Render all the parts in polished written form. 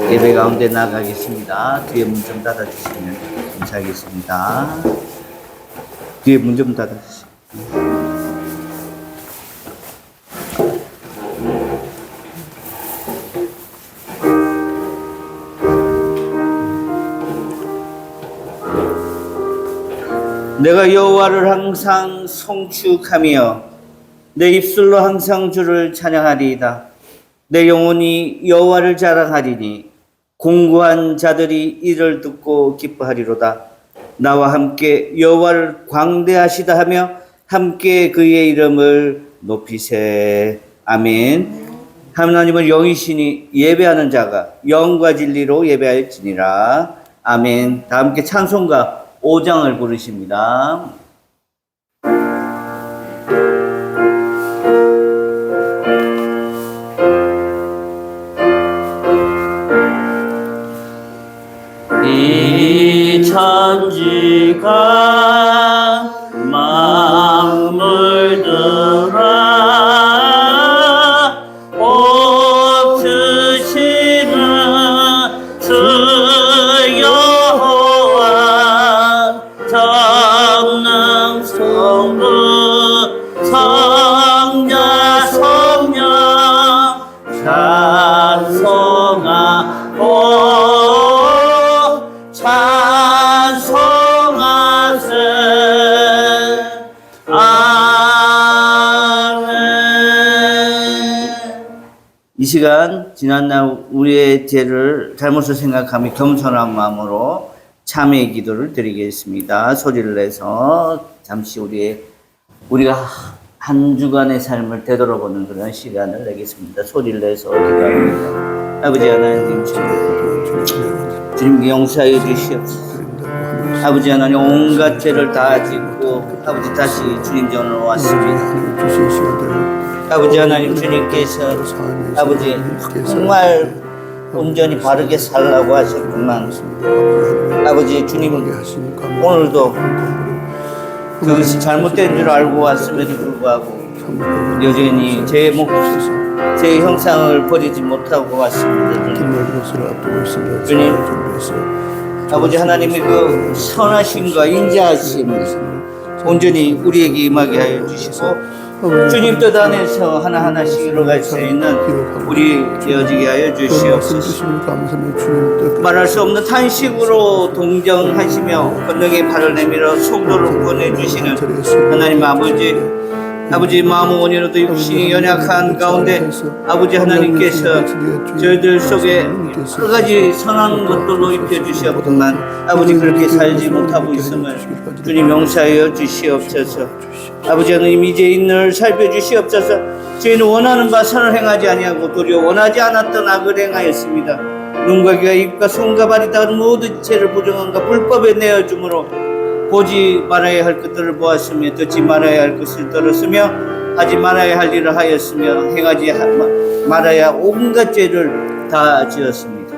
예배 가운데 나가겠습니다. 뒤에 문 좀 닫아주시면 감사하겠습니다. 뒤에 문 좀 닫아주시면. 내가 여호와를 항상 송축하며 내 입술로 항상 주를 찬양하리이다. 내 영혼이 여호와를 자랑하리니 공고한 자들이 이를 듣고 기뻐하리로다. 나와 함께 여호와를 광대하시다 하며 함께 그의 이름을 높이세. 아멘. 하나님을 영이시니 예배하는 자가 영과 진리로 예배할지니라. 아멘. 다 함께 찬송가 5장을 부르십니다. 이 천지가 마음을 들어 옥주시는 주 여호와 전능 성부 성자 성령 찬송하고 찬송하세. 아멘. 이 시간 지난날 우리의 죄를 잘못을 생각하며 겸손한 마음으로 참회의 기도를 드리겠습니다. 소리를 내서 잠시 우리가 한 주간의 삶을 되돌아보는 그런 시간을 내겠습니다. 소리를 내서 기도합니다. 아버지 하나님, 주님께 용서하여 주시옵소서. 아버지 하나님, 온갖 죄를 다 짓고 아버지 다시 주님 전으로 왔습니다. 아버지 하나님, 주님께서 아버지 정말 온전히 바르게 살라고 하셨구만. 아버지 주님, 오늘도 그것이 잘못된 줄 알고 왔음에도 불구하고 여전히 제 형상을 버리지 못하고 왔습니다. 주님, 아버지 하나님의 그 선하심과 인자하심 온전히 우리에게 임하게 하여 주시고 주님 뜻 안에서 하나하나씩 이루어갈 수 있는 우리 되어지게 하여 주시옵소서. 말할 수 없는 탄식으로 동정하시며 권능의 발을 내밀어 속도를 보내주시는 하나님 아버지 마음 원인으로도 육신이 연약한 가운데 아버지 하나님께서 저희들 속에 여러 가지 선한 것들로 입혀주시었구만. 아버지 그렇게 살지 못하고 있음을 주님 용서하여 주시옵소서. 아버지 하나님 이제 인을 살펴주시옵소서. 저희는 원하는 바 선을 행하지 아니하고 도리어 원하지 않았던 악을 행하였습니다. 눈과 귀와 입과 손과 발이 다 모든 죄를 부정함과 불법에 내어줌으로 보지 말아야 할 것들을 보았으며 듣지 말아야 할 것을 들었으며 하지 말아야 할 일을 하였으며 행하지 말아야 온갖 죄를 다 지었습니다.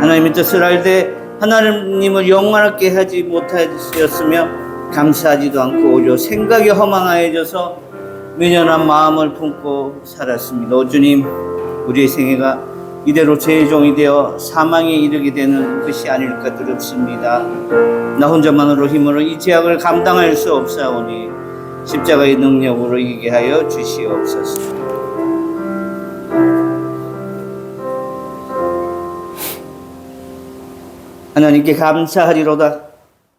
하나님의 뜻을 알되 하나님을 영원하게 하지 못하였으며 감사하지도 않고 오히려 생각이 허망하여져서 미련한 마음을 품고 살았습니다. 오 주님, 우리의 생애가 이대로 죄의 종이 되어 사망에 이르게 되는 것이 아닐까 두렵습니다. 나 혼자만으로 힘으로 이 죄악을 감당할 수 없사오니 십자가의 능력으로 이기게 하여 주시옵소서. 하나님께 감사하리로다.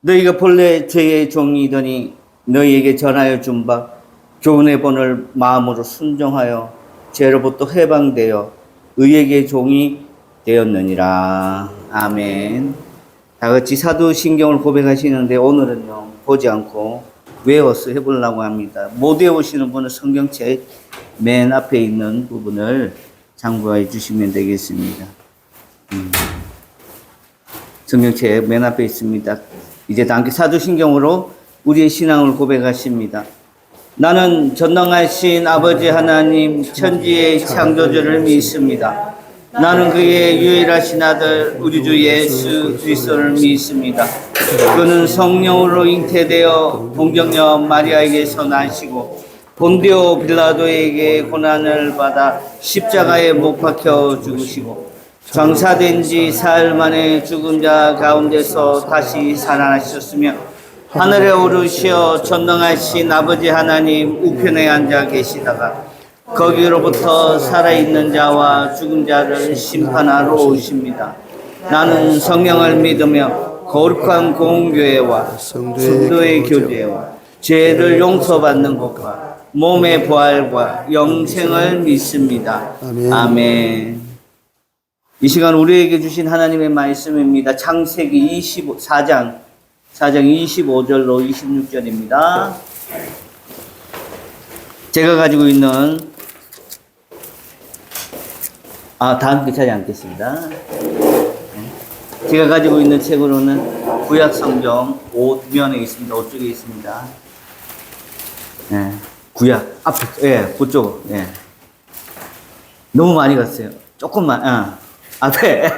너희가 본래 죄의 종이더니 너희에게 전하여 준 바 교훈의 본을 마음으로 순종하여 죄로부터 해방되어 의에게 종이 되었느니라. 아멘. 다같이 사도신경을 고백하시는데 오늘은요 보지 않고 외워서 해보려고 합니다. 못 외우시는 분은 성경책 맨 앞에 있는 부분을 참고해 주시면 되겠습니다. 성경책 맨 앞에 있습니다. 이제 다 함께 사도신경으로 우리의 신앙을 고백하십니다. 나는 전능하신 아버지 하나님 천지의 창조주를 믿습니다. 나는 그의 유일하신 아들 우리 주 예수 그리스도를 믿습니다. 그는 성령으로 잉태되어 동정녀 마리아에게서 나시고 본디오 빌라도에게 고난을 받아 십자가에 못 박혀 죽으시고 장사된 지 사흘 만에 죽은 자 가운데서 다시 살아나셨으며 하늘에 오르시어 전능하신 아버지 하나님 우편에 앉아 계시다가 거기로부터 살아있는 자와 죽은 자를 심판하러 오십니다. 나는 성령을 믿으며 거룩한 공교회와 성도의 교제와 죄를 용서받는 것과 몸의 부활과 영생을 믿습니다. 아멘. 이 시간 우리에게 주신 하나님의 말씀입니다. 창세기 4장 25절로 26절입니다. 제가 가지고 있는 다음 게 차지 않겠습니다. 제가 가지고 있는 책으로는 구약 성경 5면에 있습니다. 5쪽에 있습니다. 네, 구약 앞에, 그쪽, 너무 많이 갔어요. 조금만, 앞에.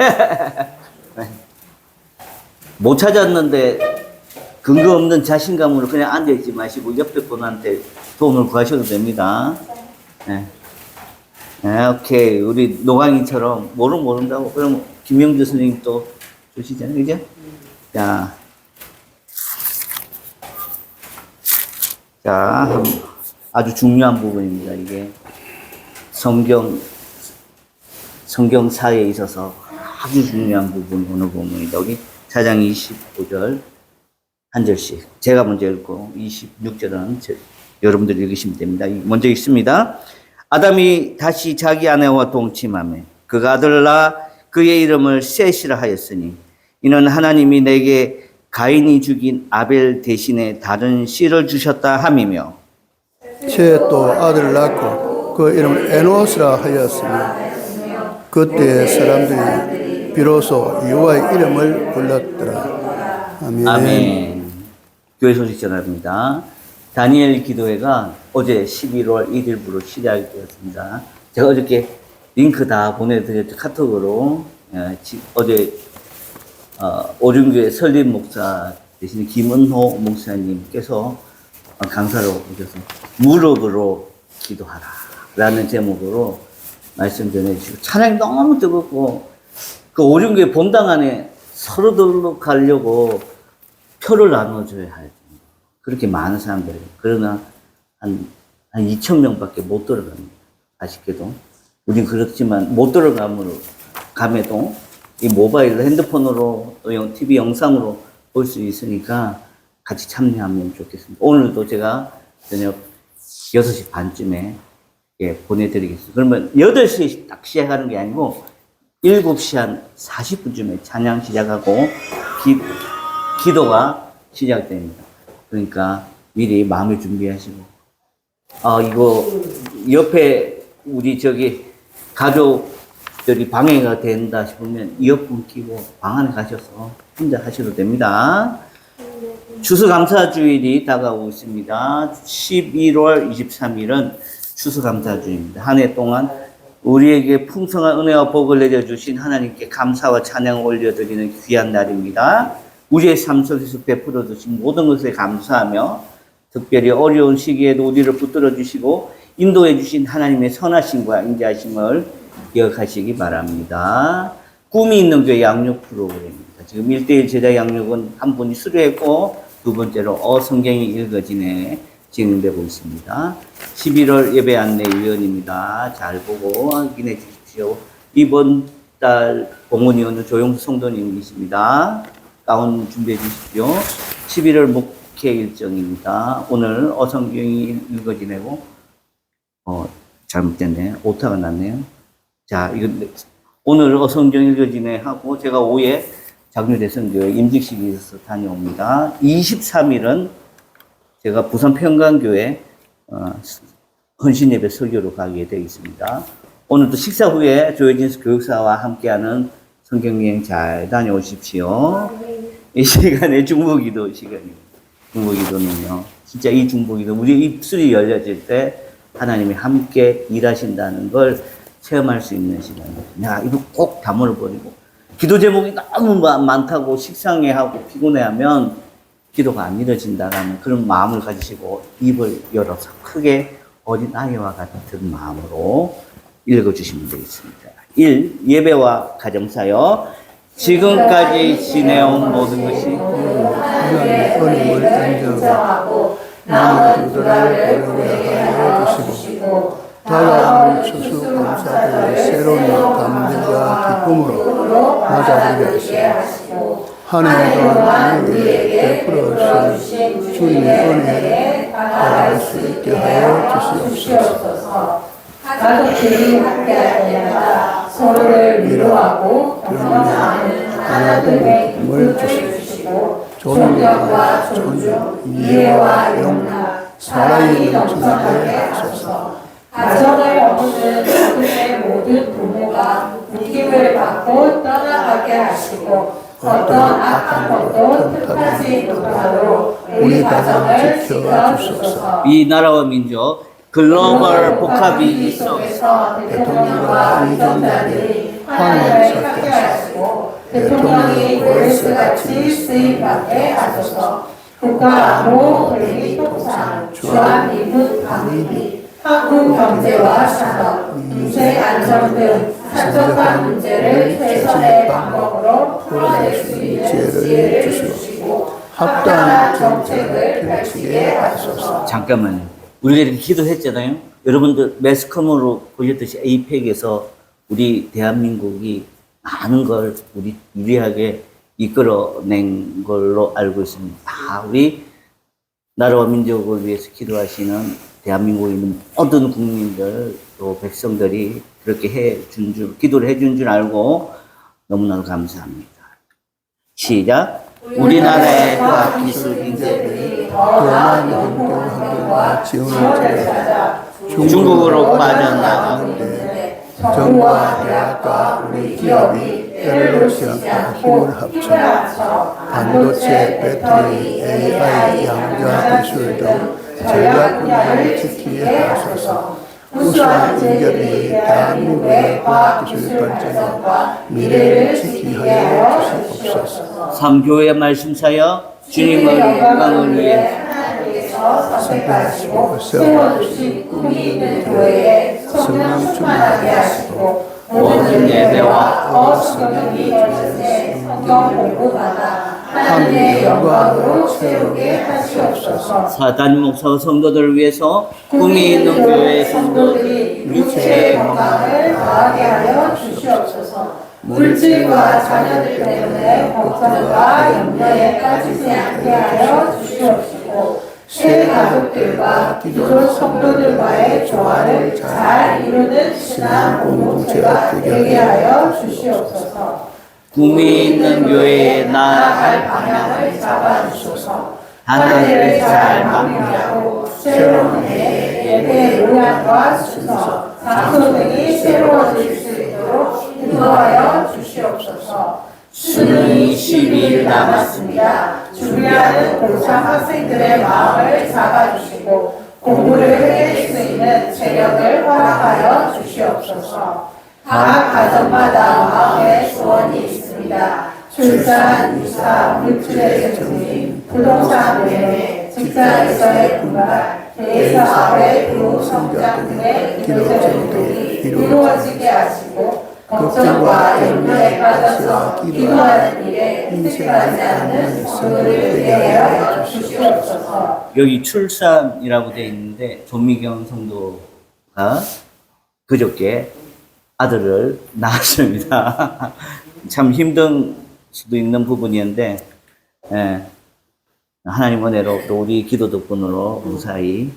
못 찾았는데 근거 없는 자신감으로 그냥 앉아있지 마시고 옆에 분한테 도움을 구하셔도 됩니다. 오케이. 우리 노강이처럼 모른다고. 그럼 김영주 선생님 또 주시잖아요. 그죠? 자, 아주 중요한 부분입니다. 이게 성경사에 있어서 아주 중요한 부분, 어느 부분이다. 우리 4장 25절 한 절씩. 제가 먼저 읽고 26절은 여러분들이 읽으시면 됩니다. 먼저 읽습니다. 아담이 다시 자기 아내와 동침하며 그가 아들을 낳아 그의 이름을 셋이라 하였으니 이는 하나님이 내게 가인이 죽인 아벨 대신에 다른 씨를 주셨다 함이며 셋도 아들을 낳고 그 이름을 에노스라 하였으니 그때 사람들이 비로소 여호와의 이름을 불렀더라. 아멘. 아멘. 교회 소식 전합니다. 다니엘 기도회가 어제 11월 1일부로 시작이 되었습니다. 제가 어저께 링크 다 보내드렸죠. 카톡으로. 어제 오륜교회 설립 목사 대신 김은호 목사님께서 강사로 오셔서 무릎으로 기도하라 라는 제목으로 말씀 전해주시고 찬양이 너무 뜨겁고 그 오륜교회 본당 안에 서로들로 가려고 표를 나눠줘야 할 그렇게 많은 사람들이 그러나 한 2,000명밖에 못 들어갑니다. 아쉽게도 우린 그렇지만 못 들어감에도 이 모바일로 핸드폰으로 또 TV 영상으로 볼 수 있으니까 같이 참여하면 좋겠습니다. 오늘도 제가 저녁 6시 반쯤에 보내드리겠습니다. 그러면 8시에 딱 시작하는 게 아니고 7시 한 40분쯤에 찬양 시작하고 기도가 시작됩니다. 그러니까 미리 마음을 준비하시고 이거 옆에 우리 가족들이 방해가 된다 싶으면 이어폰 끼고 방 안에 가셔서 혼자 하셔도 됩니다. 추수감사주일이 다가오고 있습니다. 11월 23일은 추수감사주일입니다. 한 해 동안 우리에게 풍성한 은혜와 복을 내려주신 하나님께 감사와 찬양을 올려드리는 귀한 날입니다. 우리의 삶 속에서 베풀어 주신 모든 것에 감사하며 특별히 어려운 시기에도 우리를 붙들어 주시고 인도해 주신 하나님의 선하심과 인자하심을 기억하시기 바랍니다. 꿈이 있는 교회 양육 프로그램입니다. 지금 1대1 제자 양육은 한 분이 수료했고 두 번째로 성경이 읽어지네 진행되고 있습니다. 11월 예배 안내위원입니다. 잘 보고 확인해 주십시오. 이번 달 봉헌위원은 조용수 성도님이십니다. 가운 준비해 주십시오. 11월 목회 일정입니다. 오늘 성경이 읽어지네고 잘못됐네. 오타가 났네요. 자, 오늘 성경 읽어지네 하고 제가 오후에 장류대성교회 임직식이 있어서 다녀옵니다. 23일은 제가 부산 평강교회 헌신예배 설교로 가게 되어 있습니다. 오늘도 식사 후에 조혜진 교육사와 함께하는 성경여행 잘 다녀오십시오. 이 시간에 중보기도 시간입니다. 중보기도는요, 진짜 이 중보기도 우리 입술이 열려질 때 하나님이 함께 일하신다는 걸 체험할 수 있는 시간입니다. 이거 꼭 다물어버리고 기도 제목이 너무 많다고 식상해하고 피곤해하면 기도가 안 이루어진다라는 그런 마음을 가지시고 입을 열어서 크게 어린아이와 같은 마음으로 읽어주시면 되겠습니다. 1. 예배와 가정사역. 지금까지 지내온 모든 것이 하나님의 은혜를 인정하고 남은 그들을 보내게 하여 주시고 다가오는 추수 감사들의 새로운 감격과 기쁨으로 맞아들게 하시고 한 해 동안 우리에게 베풀어 주신 주님의 은혜를 받아갈 수 있게 하여 주시옵소서. 가족들이 함께할 때마다 서로를 위로하고 격려하는 하나님의 힘을 주시고 존경과 존중, 이해와 용납, 사랑이 넘쳐나게 하소서. 가정을 얻는 모든 모든 부모가 느낌을 받고 떠나가게 하시고 어떤 악한 것도 틈타지 못하도록 우리 가정을 지켜주소서. 이 나라와 민족 글로벌 복합이 있어 대통령과 의정자들이 하나님을 찾게 하시고 대통령이 보이스같이 쓰임받게 하소서. 국가안보, 권리 통상, 주한 미군 방위비, 한국 경제와 산업, 인생 안전 등 산적한 문제를 최선의 방법으로 풀어낼 수 있는 지혜를 주시고 합당한 정책을 펼치게 하소서. 잠깐만요. 우리가 이렇게 기도했잖아요. 여러분들 매스컴으로 보셨듯이 에이펙에서 우리 대한민국이 많은 걸 우리 유리하게 이끌어낸 걸로 알고 있습니다. 다 우리 나라와 민족을 위해서 기도하시는 대한민국에 있는 모든 국민들 또 백성들이 그렇게 기도를 해준 줄 알고 너무나도 감사합니다. 시작. 우리나라의 과학 기술 인재들이 또한 연구 환경과 지원을 찾아 중국으로 빠져나가고 정부와 대학과 우리 기업이 뼈를 놓지 않고 힘을 합쳐 반도체, 배터리, AI, 양자 기술 등 전략 분야를 지키게 하소서. 우수한 인재들이 대한민국의 과학기술 발전과 미래를 지키게 하여 주시옵소서. 3교회 말씀사여 주님의 영광을 위해 선택하시고 세워주신 꿈이 있는 교회에 성령 충만하게 하시고 모든 예배와 어성경이 전체 성경 공부마다 하나님의 영광으로 채우게 하시옵소서. 사단 목사와 성도들을 위해서 꿈이 있는 교회 성도들이 육체의 건강을 더하게 하여 주시옵소서. 물질과 자녀들 때문에 걱정과 염려에 빠지지 않게 하여 주시옵시고 새 가족들과 기존 성도들과의 조화를 잘 이루는 신앙 공동체가 되게 하여 주시옵소서. 꿈이 있는 교회에 나아갈 방향을 잡아주소서. 하나님을 잘 마무리하고 새로운 해에 예배 모양과 순서, 장소 등이 새로워질 수 있도록 인도하여 주시옵소서. 수능이 12일 남았습니다. 준비하는 고3 학생들의 마음을 잡아주시고 공부를 해낼 수 있는 체력을 허락하여 주시옵소서. 각 가정마다 마음의 소원이 있습니다. 출산, 유사, 물질의 증진, 부동산 매매, 직장에서의 분발, 대사업의 그 성장 등의 기도제들이 이루어지게 하시고 걱정과 염려에 빠져서 기도하는 일에 인식하지 않는 성도를 되게 하여 주시옵소서. 여기 출산이라고 되어 있는데 조미경 성도가 그저께 아들을 낳았습니다. 참 힘든 수도 있는 부분이었는데 하나님 은혜로 또 우리 기도 덕분으로 무사히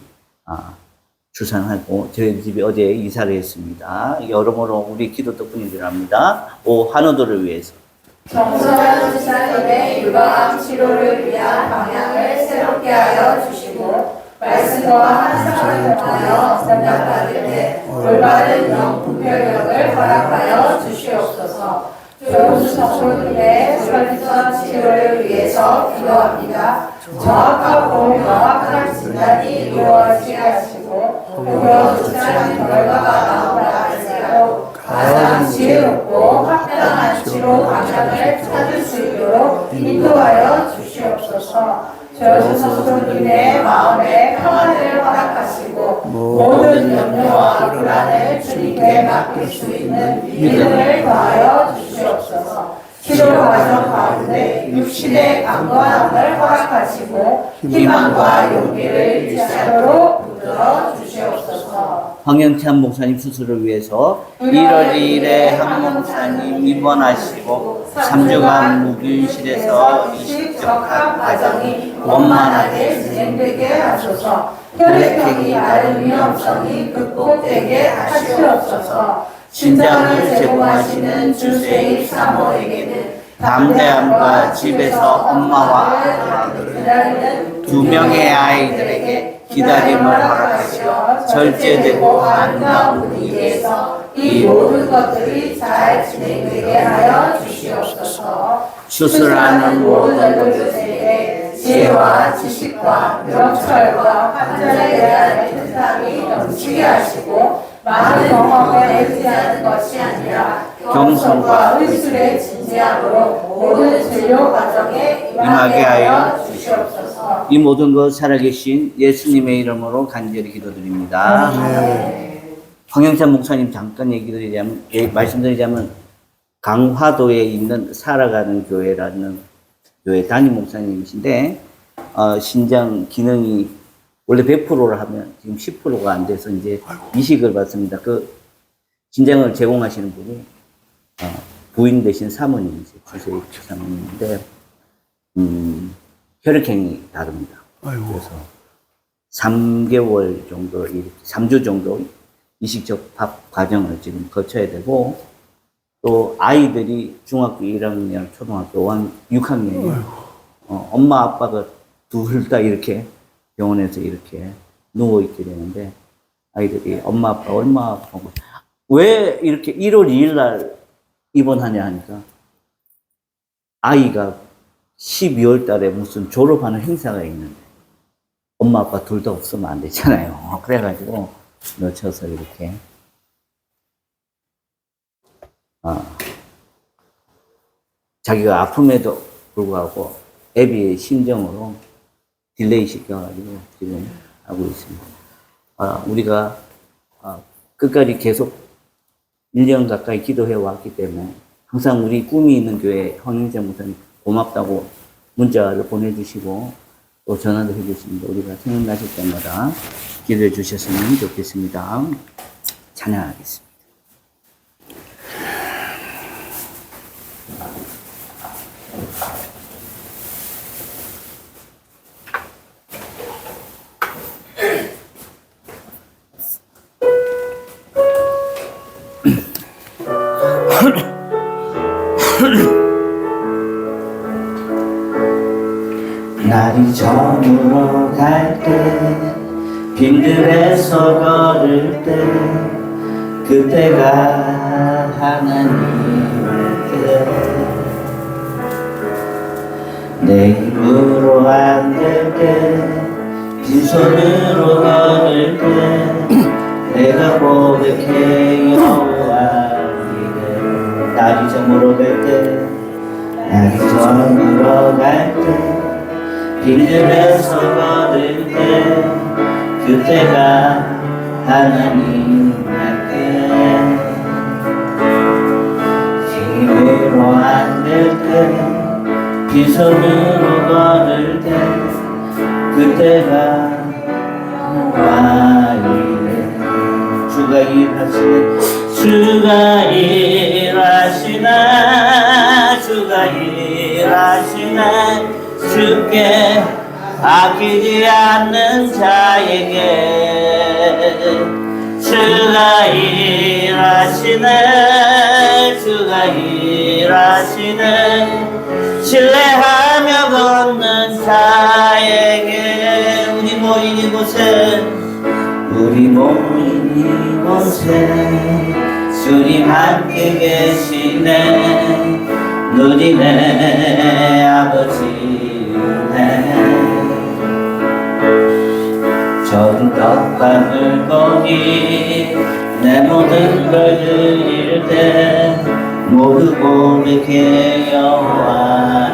출산하고 저희 집에 어제 이사를 했습니다. 여러모로 우리 기도 덕분이라 합니다. 한우들을 위해서 정성한 의사님의 유방 치료를 위한 방향을 새롭게 하여 주시고 말씀과 한상을 통하여 전달받을 때 올바른 영분별력을 허락하여 주시옵소서. 조은수 성도님의 혈전 치료를 위해서 기도합니다. 정확하고 명확한 진단이 이루어지게 하시고 우려주차한 결과가 나오라 할지라도 가장 지혜롭고 합당한 치료 방향을 찾을 수 있도록 인도하여 주시옵소서. 저주소서 손님의 마음에 평안을 허락하시고 모든 염려와 불안을 주님께 맡길 수 있는 믿음을 더하여 주시옵소서. 치료 과정 가운데 육신의 강건함을 허락하시고 희망과 용기를 일치하도록 붙들어 주시옵소서. 황영찬 목사님 수술을 위해서 1월 2일에 한 목사님 입원하시고 3주간 무균실에서 이식적합 과정이 원만하게 진행되게 하소서. 혈액형이 다른 위험성이 극복되게 하시옵소서. 신장을 제공하시는 주세희 사모에게는 담대함과 집에서 엄마와 기다리는 2명의 아이들에게 기다림을 허락하시어 절제되고 아름다운 분위기에서 이 모든 것들이 잘 진행되게 하여 주시옵소서. 수술하는 모든 의료진에게 지혜와 지식과 명철과 환자에 대한 애틋함이 넘치게 하시고 많은 경험에 의지하는 것이 아니라 경성과 의술의 진지함으로 모든 진료 과정에 임하게 하여 주시옵소서. 이 모든 것 살아계신 예수님의 이름으로 간절히 기도드립니다. 황영찬 목사님 잠깐 말씀드리자면 강화도에 있는 살아가는 교회라는 교회 담임 목사님이신데 신장 기능이 원래 100%를 하면 지금 10%가 안 돼서 이제 이식을 받습니다. 그 신장을 제공하시는 분이 부인 되신 사모님이세요. 주세희 사모님인데 혈액형이 다릅니다. 그래서 3개월 정도, 3주 정도 이식적 밥 과정을 지금 거쳐야 되고 또 아이들이 중학교 1학년, 초등학교 6학년이에요. 엄마 아빠가 둘 다 이렇게 병원에서 이렇게 누워있게 되는데 아이들이 엄마 아빠 얼마 아프고 왜 이렇게 1월 2일 날 입원하냐 하니까 아이가 12월 달에 무슨 졸업하는 행사가 있는데 엄마 아빠 둘 다 없으면 안 되잖아요. 그래가지고 놓쳐서 이렇게 자기가 아픔에도 불구하고 애비의 심정으로 딜레이 시켜가지고 지금 하고 있습니다. 우리가 끝까지 계속 1년 가까이 기도해 왔기 때문에 항상 우리 꿈이 있는 교회 황영찬 목사님 고맙다고 문자를 보내주시고 또 전화도 해주십니다. 우리가 생각나실 때마다 기도해 주셨으면 좋겠습니다. 찬양하겠습니다. 날이 저물어 갈 때 빈들에서 걸을 때 그때가 하나님의 때내 힘으로 안 될 때 빈손으로 걸을 때 내가 고백해 여호와 이래 날이 저물어 갈 때 날이 저물어 갈 때 빈들에서 걸을 때 그때가 하나님의 때 힘으로 안 될 때 빈손으로 걸을 때 그때가 와이래 주가 일하시네 주가 일하시네 주가 일하시네 주께 아끼지 않는 자에게 주가 일하시네 주가 일하시네 신뢰하며 걷는 자에게 우리 모인 이곳에 주님 함께 계시네 누리네 아버지 전 떡밥을 거기 내 모든 걸 드릴 때 모두 고백해 여호와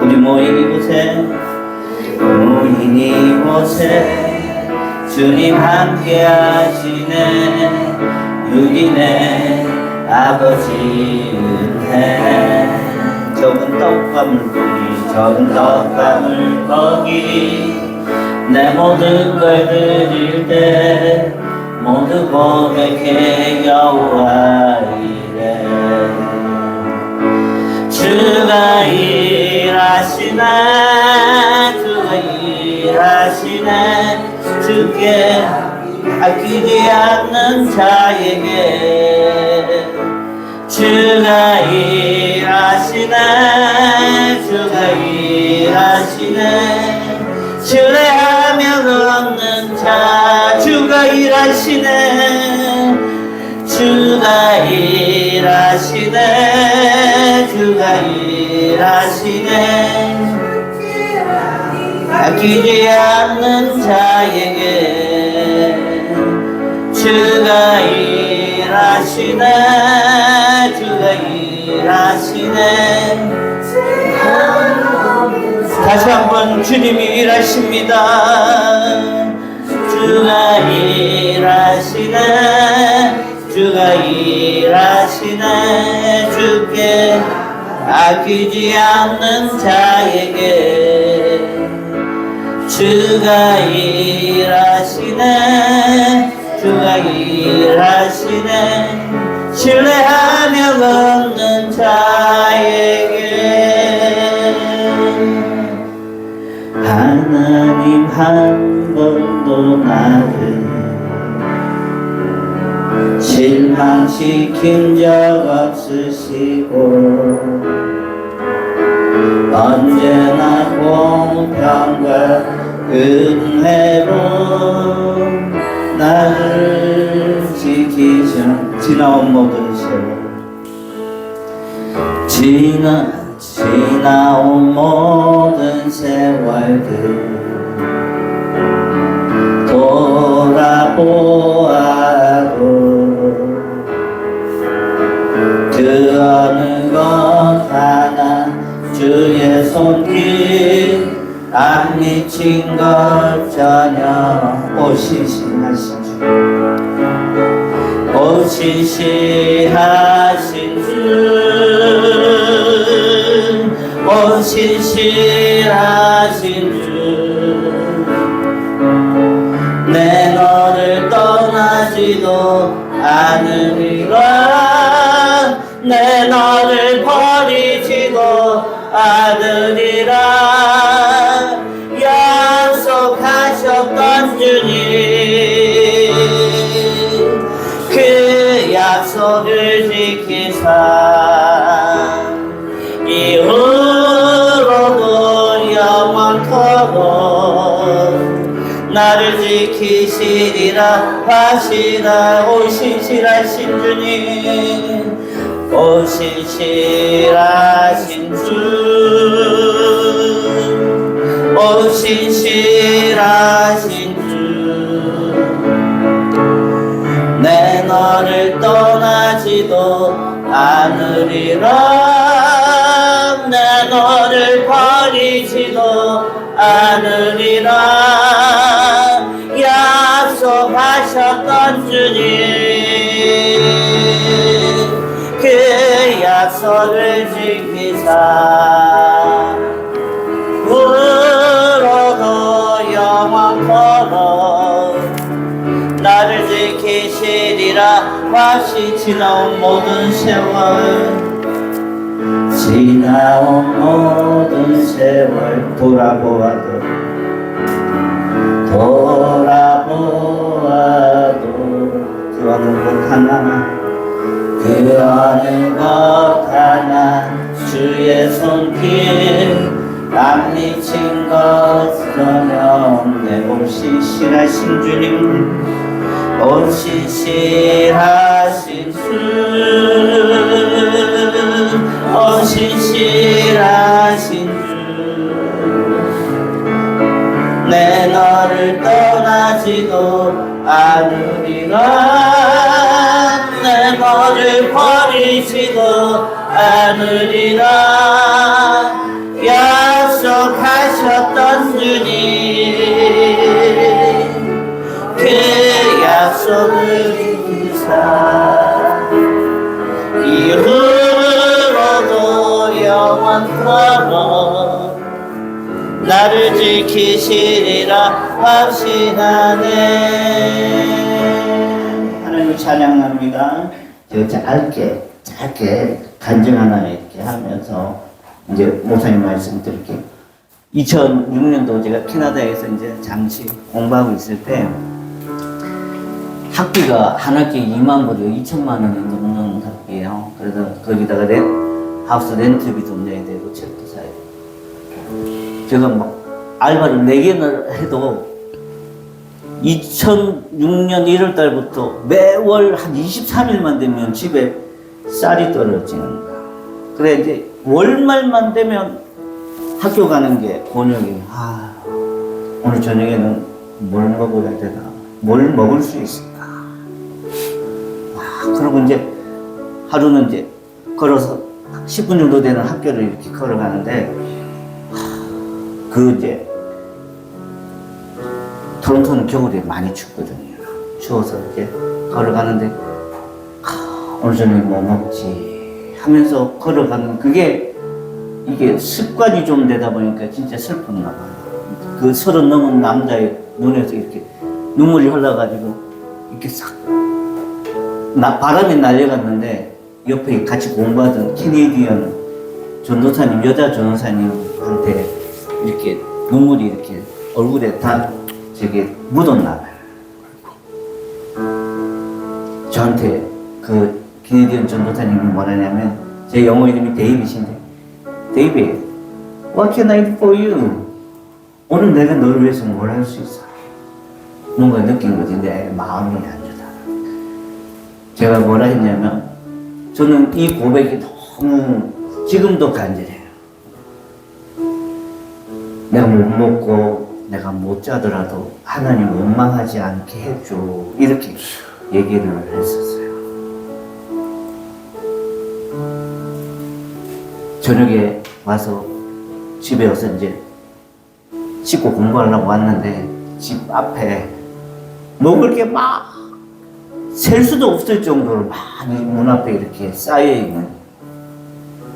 우리 모인 이곳에 이곳에 모인 이곳에 주님 함께 하시네 육인의 아버지 은혜 적은 떡감을 먹이 내 모든 걸 드릴 때 모두 고백해 여호와 이래 주가 일하시네 주가 일하시네 주께 아끼지 않는 자에게 주가 일하시네 주가 일하시네 신뢰하면 없는 자 주가 일하시네 주가 일하시네 주가 일하시네 아끼지 않는 자에게 주가 일하시네 주가 일하시네 다시 한번 주님이 일하십니다 주가 일하시네 주가 일하시네 주께 아끼지 않는 자에게 주가 일하시네 주가 일하시네 신뢰하며 걷는 자에게 하나님 한 번도 나를 실망시킨 적 없으시고 언제나 공평과 은혜로 나를 지키셔 지나온 모든 세월 지나온 모든 세월들 돌아보아도 그 어느 것 하나 주의 손길 안 미친 것 전혀 오시시하신 주 오시시하신 주 오시시하신 주 내 너를 떠나지도 않으리라 내 너를 버리지도 않으리라 약속하셨던 주님 그 약속을 지키사 이후로도 영원토록 나를 지키시리라 하시라 오시시라신 주님 오시시라신 주 오시시라신 주 내 너를 떠나지도 않으리라 내 너를 버리지도 않으리라 약속하셨던 주님 그 약속을 지키사 울어도 영원토록 나를 지키시리라 다시 지나온 모든 세월 지나온 모든 세월 돌아보아도 그 어느 것 하나 그 어느 것 하나 주의 손길 안 미친 것 전혀 없네 오시시라신 주님 오시시라신 주 오시시라신 주 내 너를 떠나지도 않으리라 내 너를 버리지도 않으리라 약속하 약속을 지키사 이후로도 영원토록 나를 지키시리라 확신하네. 하나님 찬양합니다. 저 짧게 간증 하나 이렇게 하면서 이제 목사님 말씀 드릴게요. 2006년도 제가 캐나다에서 이제 잠시 공부하고 있을 때 학비가 한 학기에 2만 불이요. 2천만 원이 넘는 학비예요. 그래서 거기다가 하우스 렌트비도 내야 되고 책도 사야 되고. 제가 막 알바를 4개나 해도 2006년 1월 달부터 매월 한 23일만 되면 집에 쌀이 떨어지는 거야. 그래 이제 월말만 되면 학교 가는 게 곤욕이. 오늘 저녁에는 뭘 먹어야 되나? 뭘 먹을 수 있을까? 그러고 이제 하루는 이제 걸어서 10분 정도 되는 학교를 이렇게 걸어가는데 이제 토론토는 겨울에 많이 춥거든요. 추워서 이렇게 걸어가는데 오늘 저녁에 뭐 먹지 하면서 걸어가는 이게 습관이 좀 되다 보니까 진짜 슬펐나 봐요. 그 30 넘은 남자의 눈에서 이렇게 눈물이 흘러가지고 이렇게 바람이 날려갔는데 옆에 같이 공부하던 캐네디언 전도사님, 여자 전도사님한테 이렇게 눈물이 이렇게 얼굴에 다 묻었나 봐요. 저한테 그 캐네디언 전도사님이 뭐라냐면 제 영어 이름이 데이빗인데 데이빗, what can I do for you? 오늘 내가 너를 위해서 뭘 할 수 있어? 뭔가 느낀 거지. 내 마음이 안 좋다. 제가 뭐라 했냐면 저는 이 고백이 너무 지금도 간절해요. 내가 못 먹고 내가 못 자더라도 하나님 원망하지 않게 해줘. 이렇게 얘기를 했었어요. 저녁에 와서 집에 와서 이제 씻고 공부하려고 왔는데 집 앞에 먹을 게 막 셀 수도 없을 정도로 많이 문 앞에 이렇게 쌓여있는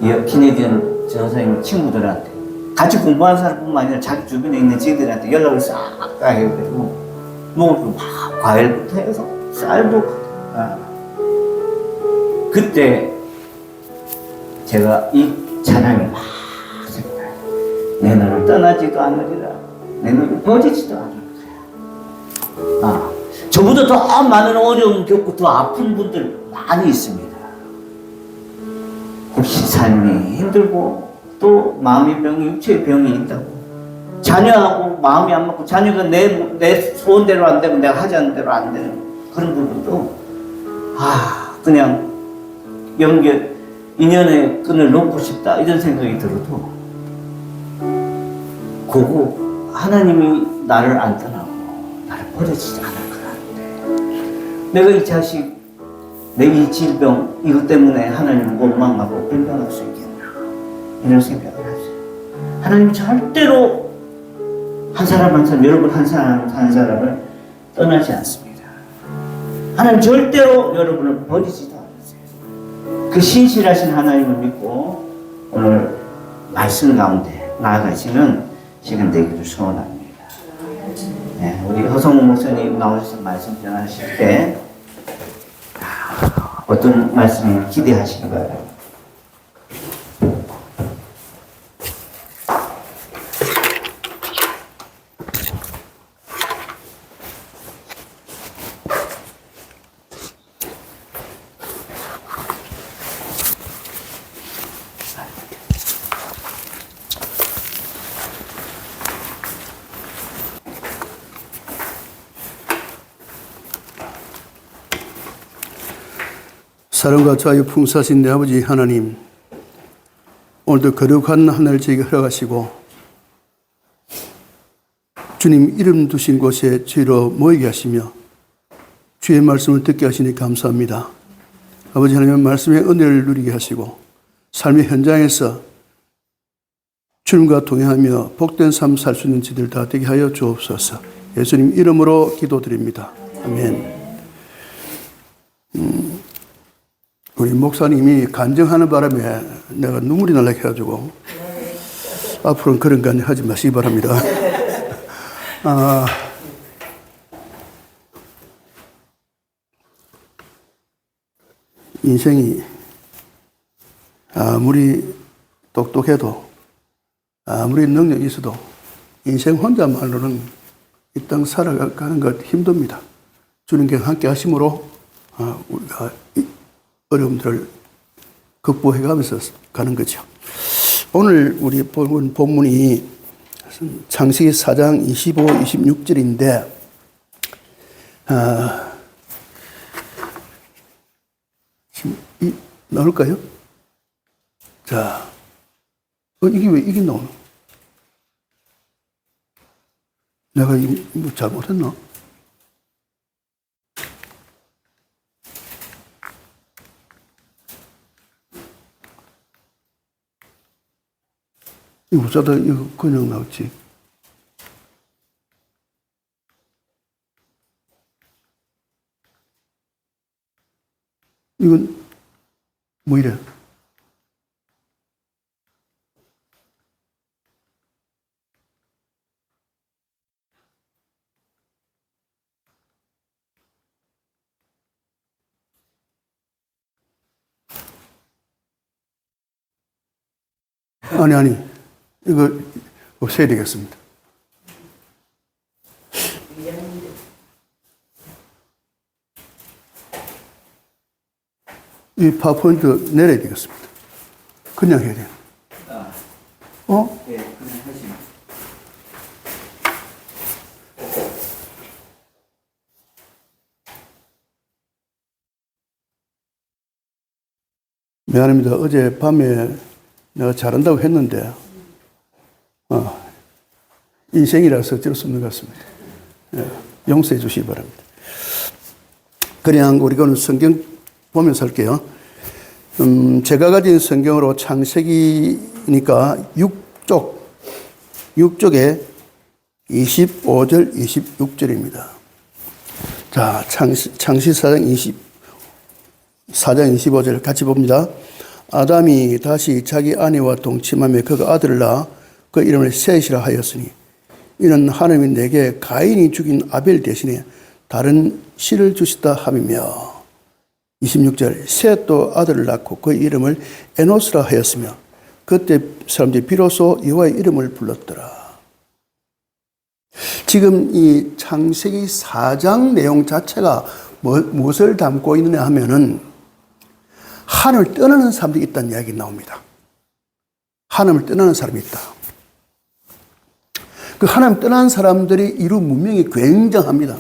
캐네디언 전도사님 친구들한테 같이 공부하는 사람뿐만 아니라 자기 주변에 있는 지들한테 연락을 싹 다 해요. 그리고 먹을 거 막 과일부터 해서 쌀도 그때 제가 이 찬양이 막 생각나요. 내 너를 떠나지도 않으리라. 내 너를 버리지도 않을 거야. 저보다 더 많은 어려움 겪고 더 아픈 분들 많이 있습니다. 혹시 삶이 힘들고 또 마음의 병이, 육체의 병이 있다고 자녀하고 마음이 안 맞고 자녀가 내 소원대로 안 되고 내가 하자는 대로 안 되는 그런 부분도 그냥 인연의 끈을 놓고 싶다 이런 생각이 들어도 하나님이 나를 안 떠나고 나를 버리지 않을 거라는데 내가 이 자식 내 이 질병 이것 때문에 하나님을 원망하고 변명할 수 있겠나 이런 생각을 하세요. 하나님 절대로 한 사람 한 사람 여러분 한 사람을 떠나지 않습니다. 하나님 절대로 여러분을 버리지도 않으세요. 그 신실하신 하나님을 믿고 오늘 말씀 가운데 나아가시는 시간 되기를 소원합니다. 네, 우리 허성우 목사님 나오셔서 말씀 전하실 때 어떤 말씀을 기대하시는가요? 사랑과 자유 풍사신 내 아버지 하나님, 오늘도 거룩한 하늘 저에게 허락하시고 주님 이름 두신 곳에 저희로 모이게 하시며 주의 말씀을 듣게 하시니 감사합니다. 아버지 하나님 말씀의 은혜를 누리게 하시고 삶의 현장에서 주님과 동행하며 복된 삶 살 수 있는 저희들 다 되게 하여 주옵소서. 예수님 이름으로 기도드립니다. 아멘. 우리 목사님이 간증하는 바람에 내가 눈물이 날라 해가지고 앞으로는 그런 간증 하지 마시기 바랍니다. 인생이 아무리 똑똑해도 아무리 능력이 있어도 인생 혼자만으로는 이 땅 살아가는 것 힘듭니다. 주님께서 함께 하심으로 우리가 이 어려움들을 극복해 가면서 가는 거죠. 오늘 우리 본문이 창세기 4장 25, 26절인데 지금 나올까요? 자, 이게 왜 이게 나오노? 내가 이거 잘못했나? 이거 어쩌다 이거 그냥 나왔지? 이건 뭐 이래? 아니, 이거 없애야 되겠습니다. 이 파워포인트 내려야 되겠습니다. 그냥 해야 돼요. 네, 그냥 하시면. 미안합니다. 어제 밤에 내가 잘한다고 했는데, 인생이라서 어쩔 수 없는 것 같습니다. 용서해 주시기 바랍니다. 그냥 우리가 오늘 성경 보면서 할게요. 제가 가진 성경으로 창세기니까 6쪽에 25절, 26절입니다. 자, 창시 4장 25절 같이 봅니다. 아담이 다시 자기 아내와 동침하며 그가 아들을 낳아 그 이름을 셋이라 하였으니 이는 하나님이 내게 가인이 죽인 아벨 대신에 다른 씨를 주시다 함이며 26절 셋도 아들을 낳고 그 이름을 에노스라 하였으며 그때 사람들이 비로소 여호와의 이름을 불렀더라. 지금 이 창세기 4장 내용 자체가 무엇을 담고 있느냐 하면은 하나님을 떠나는 사람들이 있다는 이야기 나옵니다. 하나님을 떠나는 사람이 있다. 그 하나님 떠난 사람들이 이룬 문명이 굉장합니다.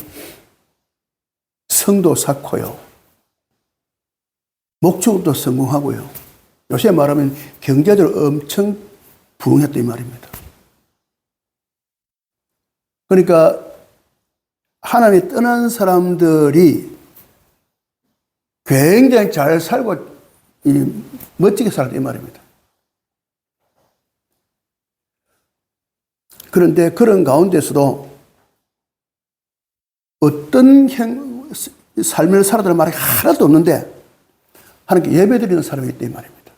성도 쌓고요. 목적도 성공하고요. 요새 말하면 경제적으로 엄청 부흥했다 이 말입니다. 그러니까 하나님이 떠난 사람들이 굉장히 잘 살고 멋지게 살았다 이 말입니다. 그런데 그런 가운데서도 어떤 삶을 살아가는 말이 하나도 없는데 하나님께 예배드리는 사람이 있다 이 말입니다.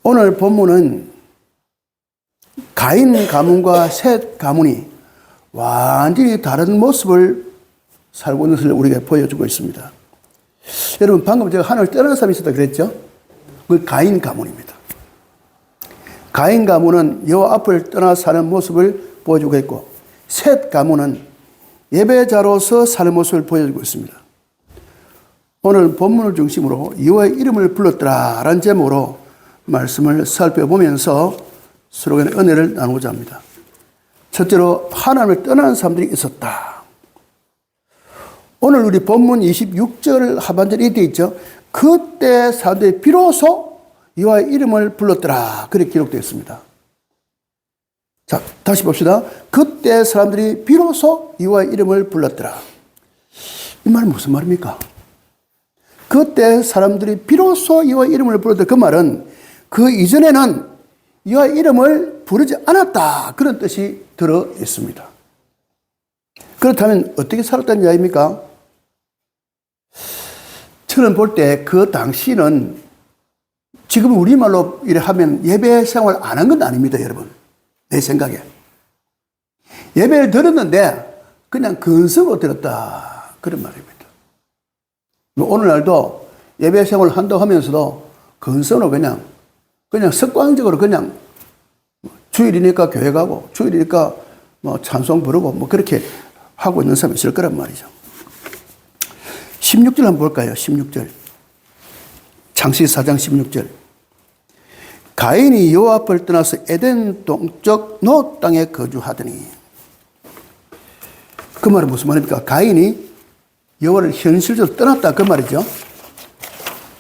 오늘 본문은 가인 가문과 셋 가문이 완전히 다른 모습을 살고 있는 것을 우리에게 보여주고 있습니다. 여러분 방금 제가 하나님을 떠나는 사람이 있었다 그랬죠? 그 가인 가문입니다. 가인 가문은 여호와 앞을 떠나 사는 모습을 보여주고 있고 셋 가문은 예배자로서 사는 모습을 보여주고 있습니다. 오늘 본문을 중심으로 여호와의 이름을 불렀더라 라는 제목으로 말씀을 살펴보면서 서로 간의 은혜를 나누고자 합니다. 첫째로 하나님을 떠나는 사람들이 있었다. 오늘 우리 본문 26절 하반절에 이렇게 있죠. 그때 사람들이 비로소 여호와의 이름을 불렀더라. 그렇게 기록되어 있습니다. 자, 다시 봅시다. 그때 사람들이 비로소 여호와의 이름을 불렀더라. 이 말은 무슨 말입니까? 그때 사람들이 비로소 여호와의 이름을 불렀다. 그 말은 그 이전에는 여호와의 이름을 부르지 않았다. 그런 뜻이 들어 있습니다. 그렇다면 어떻게 살았다는 이야기입니까? 저는 볼 때 그 당시는 지금 우리말로 이래 하면 예배 생활 안 한 건 아닙니다, 여러분. 내 생각에. 예배를 들었는데 그냥 근성으로 들었다. 그런 말입니다. 오늘날도 예배 생활 한다고 하면서도 근성으로 그냥 습관적으로 그냥 주일이니까 교회 가고 주일이니까 뭐 찬송 부르고 뭐 그렇게 하고 있는 사람이 있을 거란 말이죠. 16절 한번 볼까요? 16절. 창세기 4장 16절. 가인이 여호와 앞을 떠나서 에덴 동쪽 노 땅에 거주하더니. 그 말은 무슨 말입니까? 가인이 여호와를 현실적으로 떠났다 그 말이죠.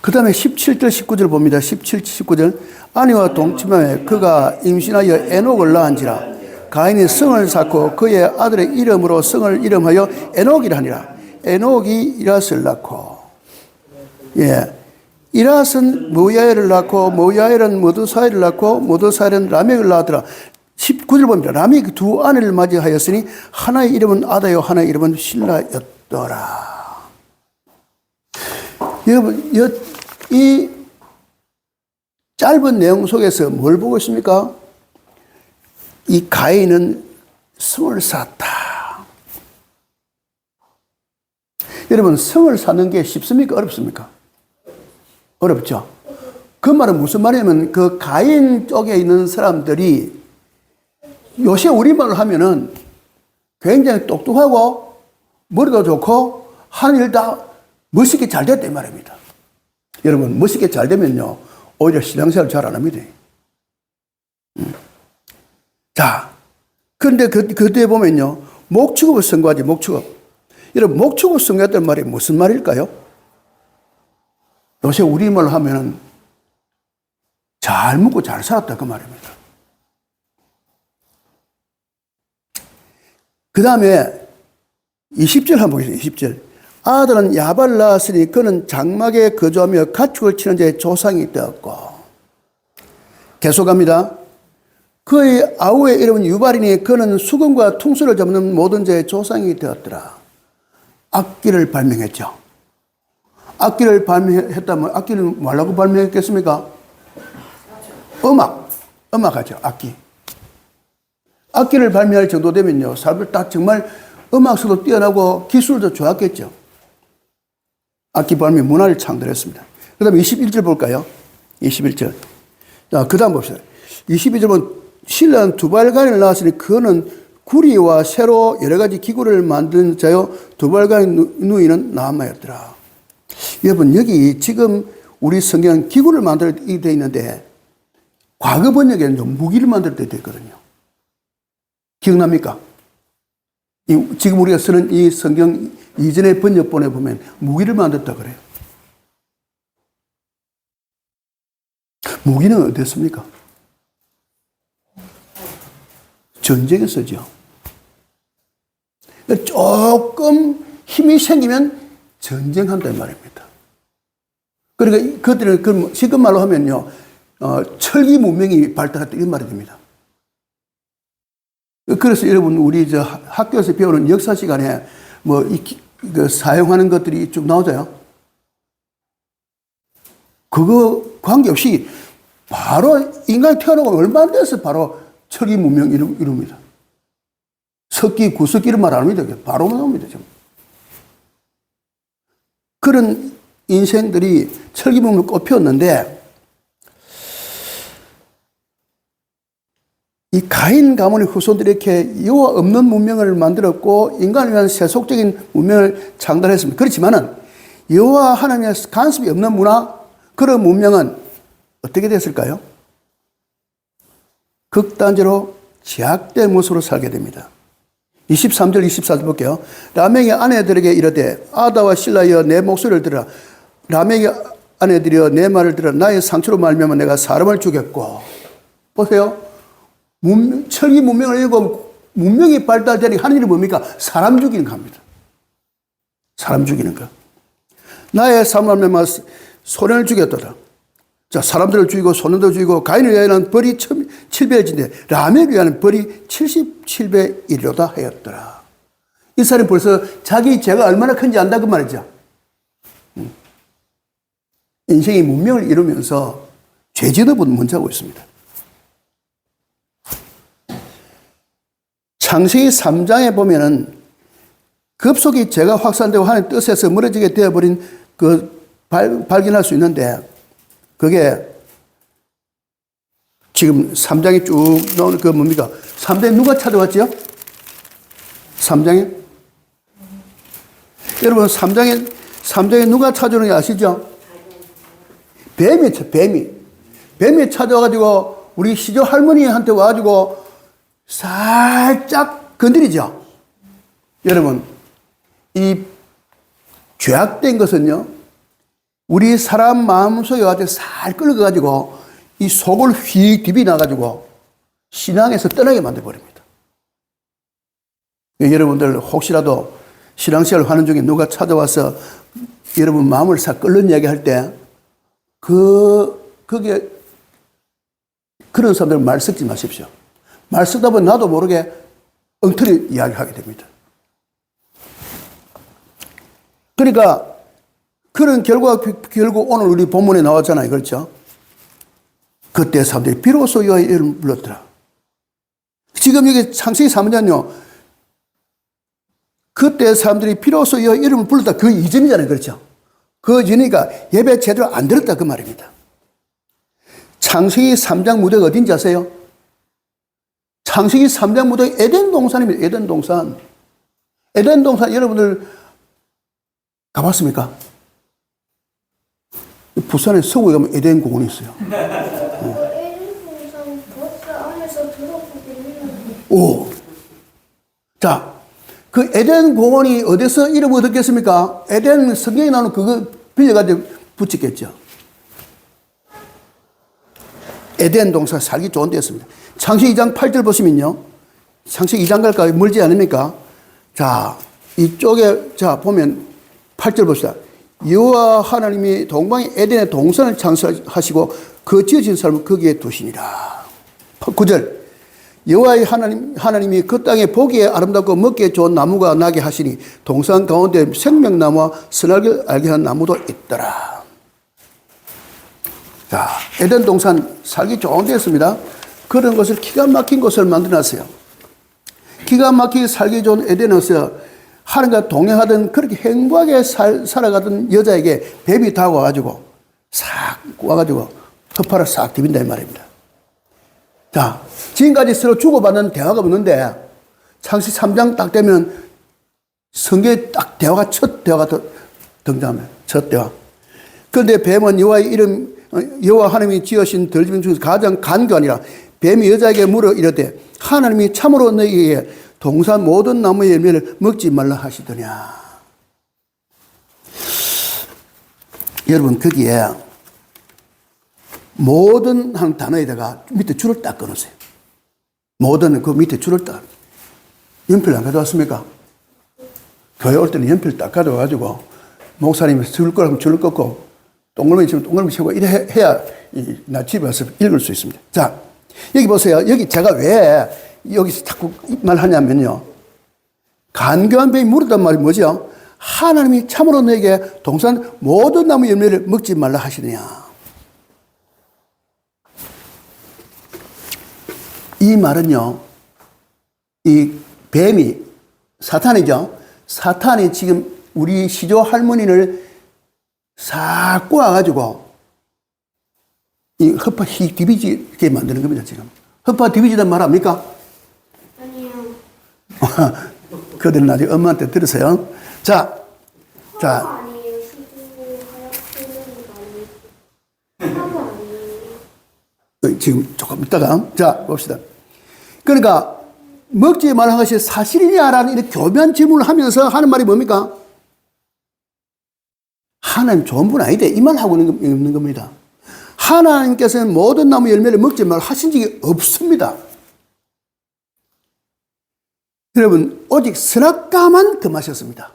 그 다음에 17절 19절 봅니다. 17, 19절. 아내와 동침함에 그가 임신하여 에녹을 낳은지라. 가인이 성을 쌓고 그의 아들의 이름으로 성을 이름하여 에녹이라 하니라. 에녹이 이랏을 낳고, 이랏은 모야엘을 낳고, 모야엘은 모드사엘을 낳고, 모드사엘은 라멕을 낳았더라. 19절 봅니다. 라멕이 두 아내를 맞이하였으니 하나의 이름은 아다요 하나의 이름은 실라였더라. 여러분, 이 짧은 내용 속에서 뭘 보고 있습니까? 이 가인은 성을 쌓았다. 여러분, 성을 쌓는 게 쉽습니까? 어렵습니까? 어렵죠. 그 말은 무슨 말이냐면 그 가인 쪽에 있는 사람들이 요새 우리말로 하면은 굉장히 똑똑하고 머리도 좋고 하는 일 다 멋있게 잘 됐다 이 말입니다. 여러분, 멋있게 잘 되면요 오히려 신앙생활 잘 안 합니다. 자, 그런데 그 뒤에 보면요 목축업을 선고하지. 목축업. 여러분, 목축업 선고했다는 말이 무슨 말일까요? 요새 우리말로 하면은 잘 먹고 잘 살았다 그 말입니다. 그 다음에 20절 한번 보겠습니다. 20절. 아들은 야발을 낳았으니 그는 장막에 거주하며 가축을 치는 자의 조상이 되었고. 계속합니다. 그의 아우의 이름은 유발이니 그는 수금과 퉁소를 잡는 모든 자의 조상이 되었더라. 악기를 발명했죠. 악기를 발명했다면 악기를 뭐라고 발명했겠습니까? 음악하죠. 악기. 악기를 발명할 정도 되면요 사람들 딱 정말 음악서도 뛰어나고 기술도 좋았겠죠. 악기 발명 문화를 창달했습니다. 그 다음에 21절 볼까요? 21절. 자, 그 다음 봅시다. 22절은 신라는 두발간을 낳았으니 그는 구리와 쇠로 여러 가지 기구를 만드는 자요 두발간 누이는 나아마였더라. 여러분, 여기 지금 우리 성경 기구를 만들 때 되어 있는데 과거 번역에는 무기를 만들 때 됐거든요. 기억납니까? 지금 우리가 쓰는 이 성경 이전의 번역본에 보면 무기를 만들었다 그래요. 무기는 어땠습니까? 전쟁에 쓰죠. 조금 힘이 생기면 전쟁한다는 말입니다. 그러니까 그들은 지금 말로 하면요, 철기 문명이 발달했다 이런 말이 됩니다. 그래서 여러분, 우리 학교에서 배우는 역사 시간에 사용하는 것들이 쭉 나오잖아요. 그거 관계없이 바로 인간이 태어나고 얼마 안 돼서 바로 철기 문명 이룹니다. 석기, 구석기 이런 말 안 합니다. 바로 나옵니다. 지금. 그런 인생들이 철기 문명을 꼽혔는데 이 가인 가문의 후손들이 이렇게 여호와 없는 문명을 만들었고 인간을 위한 세속적인 문명을 창달했습니다. 그렇지만은 여호와 하나님의 간섭이 없는 문화, 그런 문명은 어떻게 됐을까요? 극단적으로 제약된 모습으로 살게 됩니다. 23절, 24절 볼게요. 라멕의 아내들에게 이르되 아다와 실라여 내 목소리를 들으라. 라멕의 아내들이여 내 말을 들으라. 나의 상처로 말미암아 내가 사람을 죽였고. 보세요. 철기 문명을 읽고 문명이 발달되니까 하는 일이 뭡니까? 사람 죽이는 겁니다. 사람 죽이는 거. 나의 사람을 소년을 죽였더라. 자, 사람들을 죽이고 소년도 죽이고 가인을 위하여는 벌이 7배인데 라멕을 위하여는 벌이 77배 이르다 하였더라. 이 사람이 벌써 자기 죄가 얼마나 큰지 안다 그 말이죠. 인생의 문명을 이루면서 죄지덕은 먼저 하고 있습니다. 창세기 3장에 보면은 급속히 죄가 확산되고 하나님의 뜻에서 멀어지게 되어버린 발견할 수 있는데, 그게 지금 3장에 쭉 나오는 뭡니까? 3장에 누가 찾아왔죠? 3장에? 여러분, 3장에 누가 찾아오는 게 아시죠? 뱀이 찾아와가지고 우리 시조 할머니한테 와가지고 살짝 건드리죠. 여러분, 이 죄악된 것은요, 우리 사람 마음속에 가지고 살 끌어가지고 이 속을 휙 디비나가지고 신앙에서 떠나게 만들어버립니다. 여러분들 혹시라도 신앙생활 하는 중에 누가 찾아와서 여러분 마음을 싹 끌는 이야기 할 때, 그게, 그런 사람들 말 섞지 마십시오. 말 쓰다 보면 나도 모르게 엉터리 이야기하게 됩니다. 그러니까 그런 결국 오늘 우리 본문에 나왔잖아요. 그렇죠? 그때 사람들이 비로소 여호와의 이름을 불렀더라. 지금 여기 창세기 3장요. 그때 사람들이 비로소 여호와의 이름을 불렀다. 그 이전이잖아요. 그렇죠? 그 이전이니까 예배 제대로 안 들었다. 그 말입니다. 창세기 3장 무대가 어딘지 아세요? 창세기 3장 무대가 에덴 동산입니다. 에덴 동산. 에덴 동산 여러분들 가봤습니까? 부산에 서구에 가면 에덴 공원이 있어요. 에덴 동산 버스 안에서 들어보기는. 오. 자, 그 에덴 공원이 어디서 이름을 얻었겠습니까? 에덴 성경에 나오는 그거 빌려가지고 붙였겠죠. 에덴 동산 살기 좋은 데였습니다. 창세기 2장 8절 보시면요. 창세기 2장 갈까 멀지 않습니까? 자, 이쪽에 자 보면 8절 봅시다. 여호와 하나님이 동방의 에덴의 동산을 창설하시고 그 지어진 사람을 거기에 두시니라. 9절. 여호와의 하나님이 그 땅에 보기에 아름답고 먹기에 좋은 나무가 나게 하시니 동산 가운데 생명나무와 선악을 알게 하는 나무도 있더라. 자, 에덴 동산 살기 좋은 데였습니다. 그런 것을 기가 막힌 곳을 만들어놨어요. 기가 막히게 살기 좋은 에덴에서 하나님과 동행하던 그렇게 행복하게 살아가던 여자에게 뱀이 다가와가지고 싹 와가지고 허파를 싹 디빈다 이 말입니다. 자, 지금까지 서로 주고받는 대화가 없는데 창세기 3장 딱 되면 성경에 딱 대화가 첫 대화가 등장합니다. 첫 대화. 그런데 뱀은 여호와 하나님이 지으신 들짐승 중에서 가장 간교하니라. 뱀이 여자에게 물어 이르되 하나님이 참으로 너희에게 동산 모든 나무의 열매를 먹지 말라 하시더냐. 여러분 거기에 모든 한 단어에다가 밑에 줄을 딱 끊으세요. 모든 그 밑에 줄을 딱. 연필 안 가져왔습니까? 교회 올 때는 연필 딱 가져와가지고 목사님이 줄 거라면 줄을 꺾고 동그라미 치면 동그라미 치고 이래 해야 나 집에 와서 읽을 수 있습니다. 자, 여기 보세요. 여기 제가 왜 여기서 자꾸 말하냐면요. 간교한 뱀이 물었단 말이 뭐죠? 하나님이 참으로 너에게 동산 모든 나무 열매를 먹지 말라 하시느냐. 이 말은요. 이 뱀이 사탄이죠. 사탄이 지금 우리 시조 할머니를 싹 꼬아가지고 이 허파 휙 디비지게 만드는 겁니다. 지금 허파 디비지단 말 합니까? 아니요. 그들은 나중에 엄마한테 들으세요. 자, 아니에요. 수고 하얗게 아니에요. 지금 조금 있다가 자 봅시다. 그러니까 먹지 말라는 것이 사실이냐라는 이렇게 교묘한 질문을 하면서 하는 말이 뭡니까? 하나님 좋은 분 아니다 이 말 하고 있는 겁니다. 하나님께서는 모든 나무 열매를 먹지 말라 하신 적이 없습니다. 여러분 오직 선악과만 금하셨습니다.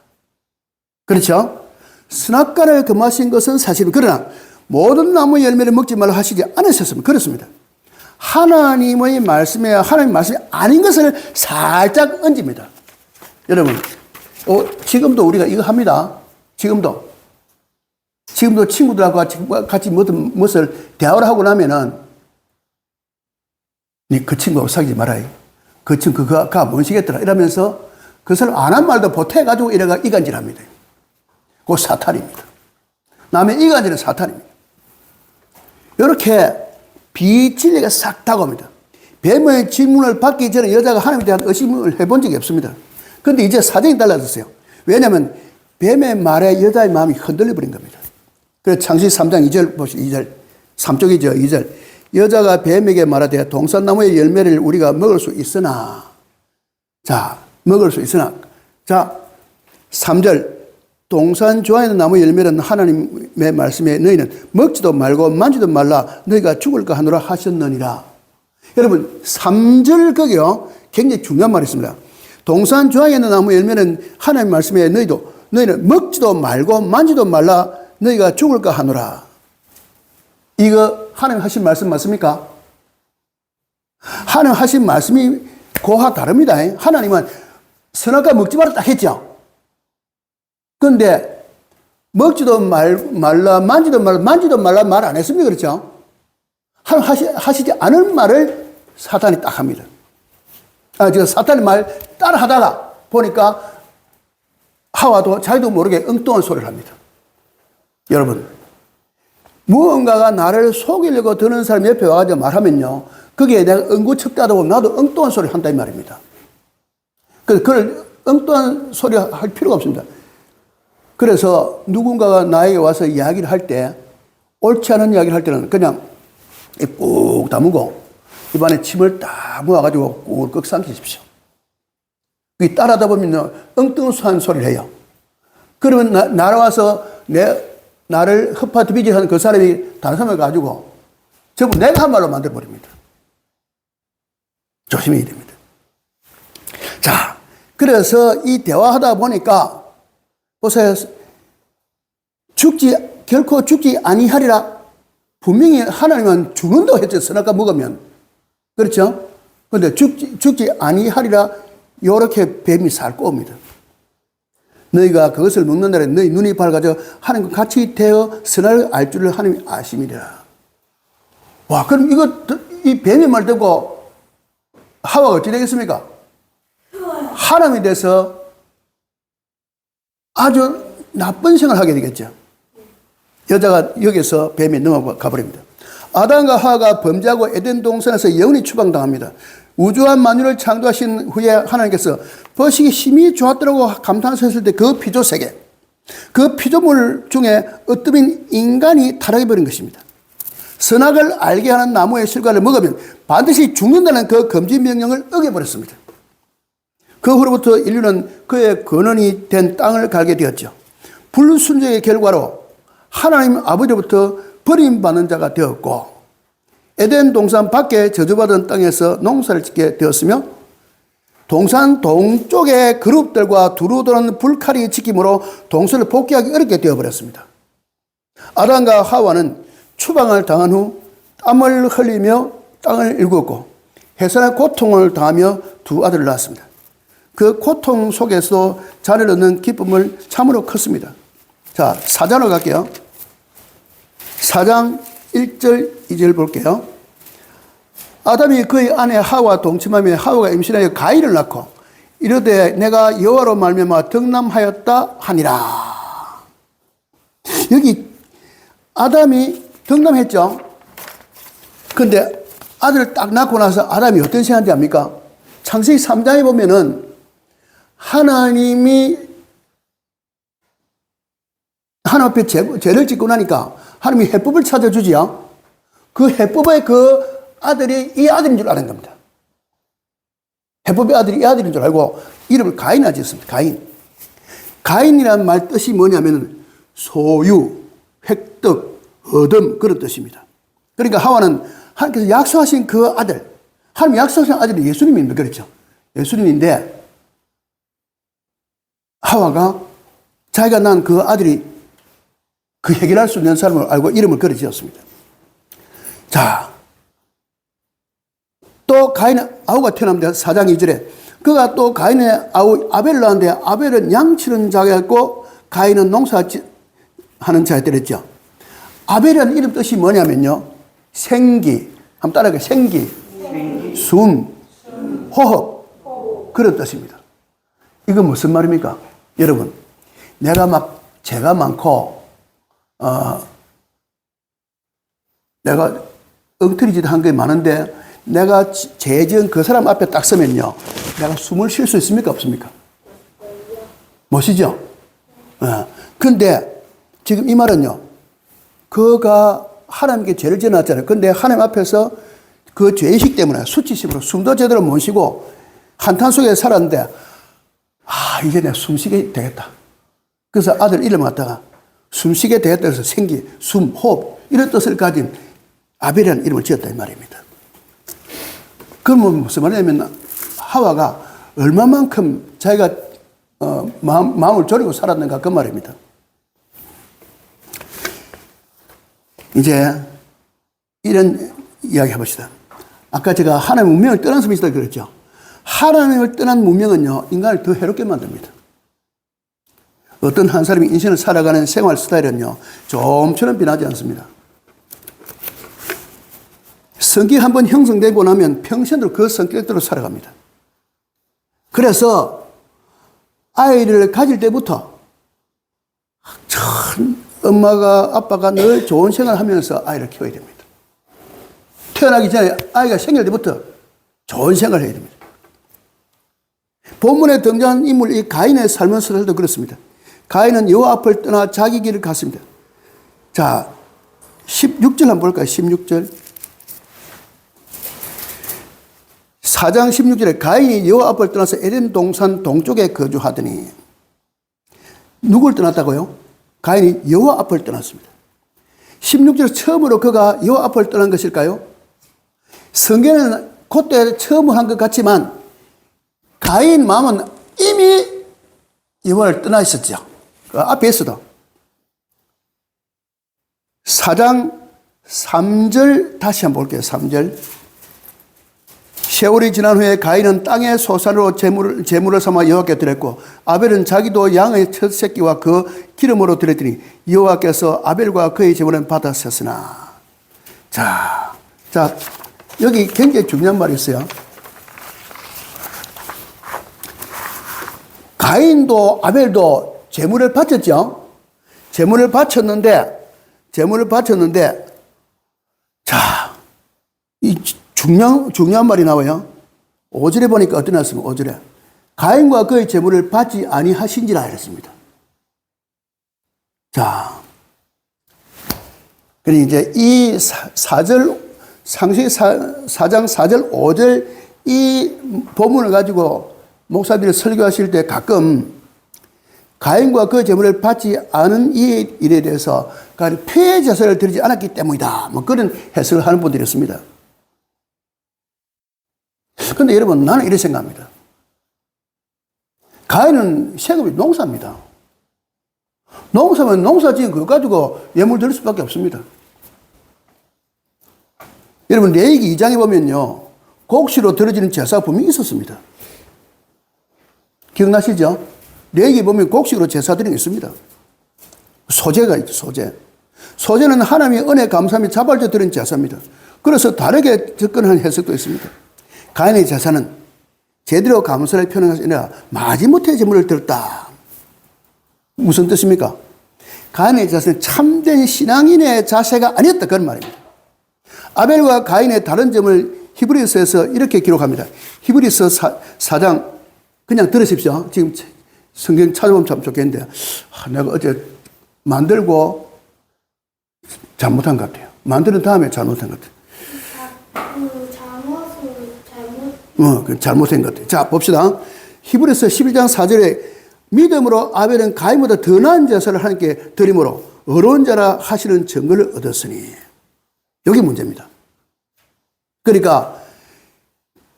그렇죠? 선악과를 금하신 것은 사실은 그러나 모든 나무 열매를 먹지 말라 하시지 않으셨습니다. 그렇습니다. 하나님의 말씀에 하나님 말씀이 아닌 것을 살짝 얹습니다. 여러분 지금도 우리가 이거 합니다. 지금도 지금도 친구들하고 같이 무엇을 대화를 하고 나면은 그 친구하고 사귀지 말아요. 그 친구가 못 시겠더라 이러면서 그 사람 안 한 말도 보태가지고 이래가 이간질합니다. 그거 사탄입니다. 남의 이간질은 사탄입니다. 이렇게 비진리가 싹 다가옵니다. 뱀의 질문을 받기 전에 여자가 하나님에 대한 의심을 해본 적이 없습니다. 그런데 이제 사정이 달라졌어요. 왜냐하면 뱀의 말에 여자의 마음이 흔들려 버린 겁니다. 그래서 창세기 3장 2절 보시죠. 2절. 3쪽이죠. 2절. 여자가 뱀에게 말하되 동산나무의 열매를 우리가 먹을 수 있으나. 자, 먹을 수 있으나. 자, 3절. 동산 좋아에 있는 나무 열매는 하나님의 말씀에 너희는 먹지도 말고 만지도 말라 너희가 죽을까 하노라 하셨느니라. 여러분 3절 거기요 굉장히 중요한 말이 있습니다. 동산 좋아에 있는 나무 열매는 하나님의 말씀에 너희는 먹지도 말고 만지도 말라 너희가 죽을까 하노라. 이거 하나님 하신 말씀 맞습니까? 하나님 하신 말씀이 고와 다릅니다. 하나님은 선악과 먹지 마라 딱 했죠. 그런데 먹지도 말라 만지도 말라 말 안 했습니까? 그렇죠? 하시지 않을 말을 사탄이 딱 합니다. 제가 사탄의 말 따라 하다가 보니까 하와도 자기도 모르게 엉뚱한 소리를 합니다. 여러분 무언가가 나를 속이려고 드는 사람 옆에 와가지고 말하면요 거기에 내가 응고척대하다 보면 나도 엉뚱한 소리를 한다 이 말입니다. 그걸 엉뚱한 소리 할 필요가 없습니다. 그래서 누군가가 나에게 와서 이야기를 할 때 옳지 않은 이야기를 할 때는 그냥 꾹 다무고 입안에 침을 딱 모아가지고 꿀꺽 삼키십시오. 따라하다 보면 엉뚱한 소리를 해요. 그러면 나와서 나를 헛파트비질하는 그 사람이 다른 사람을 가지고 전부 내가 한 말로 만들어버립니다. 조심해야 됩니다. 자, 그래서 이 대화하다 보니까 보세요. 결코 죽지 아니하리라. 분명히 하나님은 죽는다고 했죠. 선악과 먹으면. 그렇죠? 그런데 죽지 아니하리라. 요렇게 뱀이 살 꼬옵니다. 너희가 그것을 먹는 날에 너희 눈이 밝아져 하나님과 같이 되어 선악을 알 줄을 하나님이 아심이라. 와, 그럼 이 뱀의 말 듣고 하와가 어찌 되겠습니까? 하나님이 돼서 아주 나쁜 생각을 하게 되겠죠. 여자가 여기서 뱀에 넘어가 버립니다. 아담과 하와가 범죄하고 에덴 동산에서 영원히 추방당합니다. 우주와 만유를 창조하신 후에 하나님께서 버식이 힘이 좋았더라고 감탄하셨을 때 그 피조세계, 그 피조물 중에 어떤 인간이 타락해버린 것입니다. 선악을 알게 하는 나무의 실과를 먹으면 반드시 죽는다는 그 금지 명령을 어겨버렸습니다. 그 후로부터 인류는 그의 근원이 된 땅을 갈게 되었죠. 불순종의 결과로 하나님 아버지로부터 버림받는 자가 되었고 에덴 동산 밖에 저주받은 땅에서 농사를 짓게 되었으며 동산 동쪽의 그룹들과 두루 도는 불칼이 지킴으로 동서를 복귀하기 어렵게 되어버렸습니다. 아담과 하와는 추방을 당한 후 땀을 흘리며 땅을 일구었고 해산의 고통을 당하며 두 아들을 낳았습니다. 그 고통 속에서 자녀를 얻는 기쁨을 참으로 컸습니다. 자, 4장으로 갈게요. 4장 1절 2절 볼게요. 아담이 그의 아내 하와 동침하며 하와가 임신하여 가인을 낳고 이르되 내가 여호와로 말미암아 덕남하였다 하니라. 여기 아담이 덕남했죠. 그런데 아들을 딱 낳고 나서 아담이 어떤 생각인지 압니까? 창세기 3장에 보면은 하나님이 하나님 앞에 죄를 짓고 나니까 하나님이 해법을 찾아주지요. 그 해법의 그 아들이 이 아들인 줄 아는 겁니다. 해법의 아들이 이 아들인 줄 알고 이름을 가인이라 지었습니다. 가인. 가인이라는 말 뜻이 뭐냐면 소유, 획득, 얻음 그런 뜻입니다. 그러니까 하와는 하나님께서 약속하신 그 아들, 하나님 약속하신 아들이 예수님입니다. 그렇죠? 예수님인데 하와가 자기가 낳은 그 아들이 그 해결할 수 있는 사람을 알고 이름을 그려 지었습니다. 자, 또 가인의 아우가 태어납니다. 4장 2절에 그가 또 가인의 아우 아벨을 낳았는데 아벨은 양치는 자였고 가인은 하는 자에 때렸죠. 아벨이라는 이름 뜻이 뭐냐면요. 생기. 한번 따라해요. 생기. 숨. 호흡. 그런 뜻입니다. 이건 무슨 말입니까? 여러분, 내가 막 죄가 많고, 내가 엉터리짓 한 게 많은데, 내가 죄 지은 그 사람 앞에 딱 서면요. 내가 숨을 쉴 수 있습니까? 없습니까? 멋이죠? 근데 지금 이 말은요. 그가 하나님께 죄를 지어놨잖아요. 근데 하나님 앞에서 그 죄의식 때문에 수치심으로 숨도 제대로 못 쉬고 한탄 속에 살았는데 이제 내가 숨쉬게 되겠다. 그래서 아들 이름 갖다가 숨쉬게 되겠다 해서 생기, 숨, 호흡 이런 뜻을 가진 아벨이라는 이름을 지었다 이 말입니다. 그러면 무슨 말이냐면 하와가 얼마만큼 자기가 마음을 졸이고 살았는가 그 말입니다. 이제 이런 이야기 해봅시다. 아까 제가 하나님의 문명을 떠난 사람이 있다고 그랬죠. 하나님을 떠난 문명은요, 인간을 더 해롭게 만듭니다. 어떤 한 사람이 인생을 살아가는 생활 스타일은요, 좀처럼 변하지 않습니다. 성격이 한번 형성되고 나면 평생으로 그 성격대로 살아갑니다. 그래서 아이를 가질 때부터 엄마가 아빠가 늘 좋은 생활을 하면서 아이를 키워야 됩니다. 태어나기 전에 아이가 생길 때부터 좋은 생활을 해야 됩니다. 본문에 등장한 인물 이 가인의 삶은 서술도 그렇습니다. 가인은 여호와 앞을 떠나 자기 길을 갔습니다. 자, 16절 한번 볼까요? 16절. 4장 16절에 가인이 여호와 앞을 떠나서 에덴 동산 동쪽에 거주하더니 누굴 떠났다고요? 가인이 여호와 앞을 떠났습니다. 16절 처음으로 그가 여호와 앞을 떠난 것일까요? 성경에는 그때 처음 한 것 같지만 가인 마음은 이미 여호와를 떠나 있었죠. 그 앞에 있어도. 4장 3절 다시 한번 볼게요. 3절. 세월이 지난 후에 가인은 땅의 소산으로 제물을 삼아 여호와께 드렸고 아벨은 자기도 양의 첫 새끼와 그 기름으로 드렸더니 여호와께서 아벨과 그의 제물은 받았었으나. 자, 여기 굉장히 중요한 말이 있어요. 가인도 아벨도 제물을 바쳤죠. 제물을 바쳤는데 자, 이 중요한 말이 나와요. 5절에 보니까 어떻게 나왔습니까? 5절에 가인과 그의 제물을 받지 아니하신지라 이랬습니다. 자, 그러니 이제 이 4절 상세히 4장 4절 5절 이 본문을 가지고 목사들이 설교하실 때 가끔 가인과 그 제물을 받지 않은 이 일에 대해서 폐 제사를 드리지 않았기 때문이다. 뭐 그런 해석을 하는 분들이 있습니다. 그런데 여러분, 나는 이렇게 생각합니다. 가인은 세금이 농사입니다. 농사면 농사 지은 그거 가지고 예물 드릴 수밖에 없습니다. 여러분, 레위기 2장에 보면요, 곡시로 드려지는 제사가 분명히 있었습니다. 기억나시죠? 레위기 보면 곡식으로 제사 드리는 게 있습니다. 소제가 있죠, 소제. 소제는 하나님의 은혜 감사함이 자발적으로 드리는 제사입니다. 그래서 다르게 접근하는 해석도 있습니다. 가인의 제사는 제대로 감사를 표현한 것이 아니라 마지못해 제물을 드렸다. 무슨 뜻입니까? 가인의 제사는 참된 신앙인의 자세가 아니었다. 그런 말입니다. 아벨과 가인의 다른 점을 히브리서에서 이렇게 기록합니다. 히브리서 4장 그냥 들으십시오. 지금 성경 찾아보면 참 좋겠는데 내가 어제 만들고 잘못한 것 같아요. 만드는 다음에 잘못한 것 같아요. 잘못한 것 같아요. 자, 봅시다. 히브리서 11장 4절에 믿음으로 아벨은 가인보다 더 나은 제사를 하나님께 드림으로 어려운 자라 하시는 증거를 얻었으니. 여기 문제입니다. 그러니까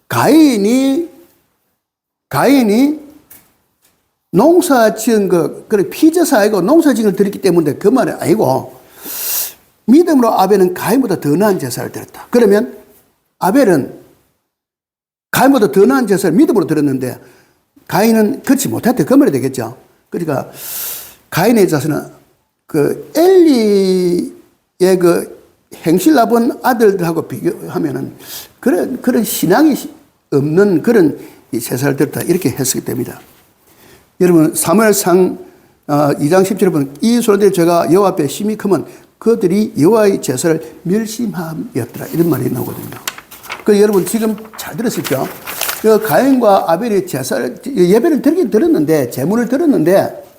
가인이 농사 지은 거, 그래, 피제사 아니고 농사 지은 걸 드렸기 때문에 그 말이 아니고 믿음으로 아벨은 가인보다 더 나은 제사를 드렸다. 그러면 아벨은 가인보다 더 나은 제사를 믿음으로 드렸는데 가인은 그렇지 못했다. 그 말이 되겠죠. 그러니까 가인의 제사는 그 엘리의 그 행실 나쁜 아들들하고 비교하면은 그런 신앙이 없는 그런 제사를 드렸다 이렇게 했었기 때문이다. 여러분 사무엘상 2장 17절 보면 이 소리들이 제가 여호와 앞에 심히 크면 그들이 여호와의 제사를 멸심함이었더라 이런 말이 나오거든요. 그 여러분 지금 잘 들었을죠? 그 가인과 아벨이 제사를 예배를 드리긴 드렸는데 제물을 드렸는데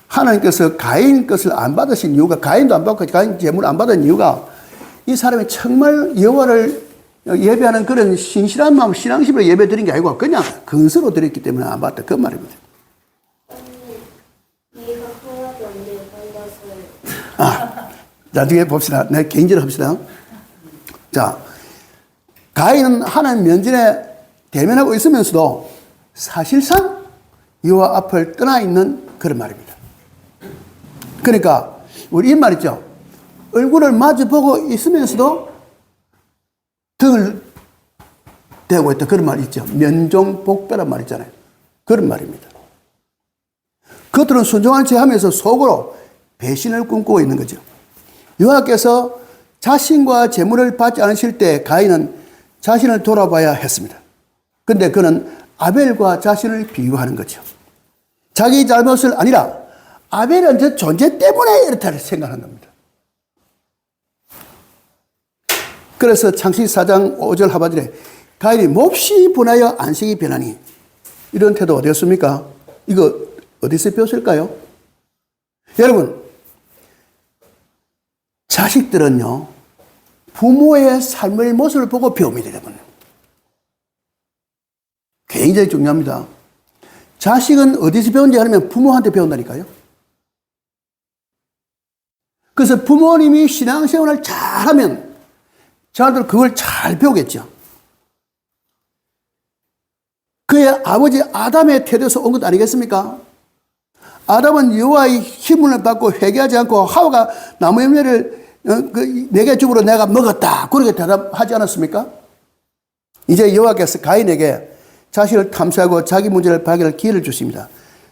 하나님께서 가인 것을 안 받으신 이유가 가인도 안 받고 가인 제물을 안 받은 이유가 이 사람이 정말 여호와를 예배하는 그런 신실한 마음 신앙심으로 예배 드린 게 아니고 그냥 근서로 드렸기 때문에 안 받다 그 말입니다. 이해가 하나도 안 돼요. 반다스. 나중에 봅시다. 내 개인적으로 합시다. 자, 가인은 하나님 면전에 대면하고 있으면서도 사실상 여호와 앞을 떠나 있는 그런 말입니다. 그러니까 우리 이 말 있죠. 얼굴을 마주보고 있으면서도 등을 대고 있다. 그런 말 있죠. 면종복배란 말 있잖아요. 그런 말입니다. 그들은 순종한 채 하면서 속으로 배신을 꿈꾸고 있는 거죠. 여호와께서 자신과 재물을 받지 않으실 때 가인은 자신을 돌아봐야 했습니다. 그런데 그는 아벨과 자신을 비유하는 거죠. 자기 잘못을 아니라 아벨은 저 존재 때문에 이렇다 생각하는 겁니다. 그래서 창세기 4장 5절 하반절에 가인이 몹시 분하여 안색이 변하니 이런 태도 어디였습니까? 이거 어디서 배웠을까요? 여러분 자식들은요 부모의 삶의 모습을 보고 배웁니다. 여러분 굉장히 중요합니다. 자식은 어디서 배운지 하면 부모한테 배운다니까요. 그래서 부모님이 신앙생활을 잘하면 자녀들 그걸 잘 배우겠죠. 그의 아버지 아담의 태도에서 온 것 아니겠습니까? 아담은 여호와의 힘을 받고 회개하지 않고 하와가 나무 열매를 내게 주므로 내가 먹었다. 그렇게 대답하지 않았습니까? 이제 여호와께서 가인에게 자신을 탐사하고 자기 문제를 발견할 기회를 주십니다.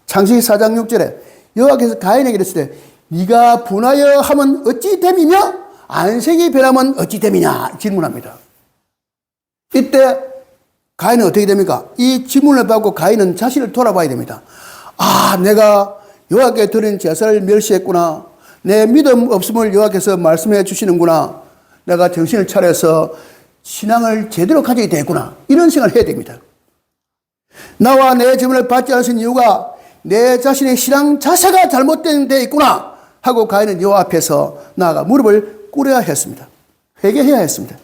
창세기 4장 6절에 여호와께서 가인에게 이르시되 네가 분하여 하면 어찌 됨이며 안색이 변하면 어찌 됨이냐 질문합니다. 이때 가인은 어떻게 됩니까? 이 질문을 받고 가인은 자신을 돌아봐야 됩니다. 아, 내가 여호와께 드린 제사를 멸시했구나. 내 믿음 없음을 여호와께서 말씀해 주시는구나. 내가 정신을 차려서 신앙을 제대로 가지게 됐구나. 이런 생각을 해야 됩니다. 나와 내 질문을 받지 않으신 이유가 내 자신의 신앙 자세가 잘못된 데 있구나 하고 가인은 여호와 앞에서 나아가 무릎을 꿇어야 했습니다. 회개해야 했습니다.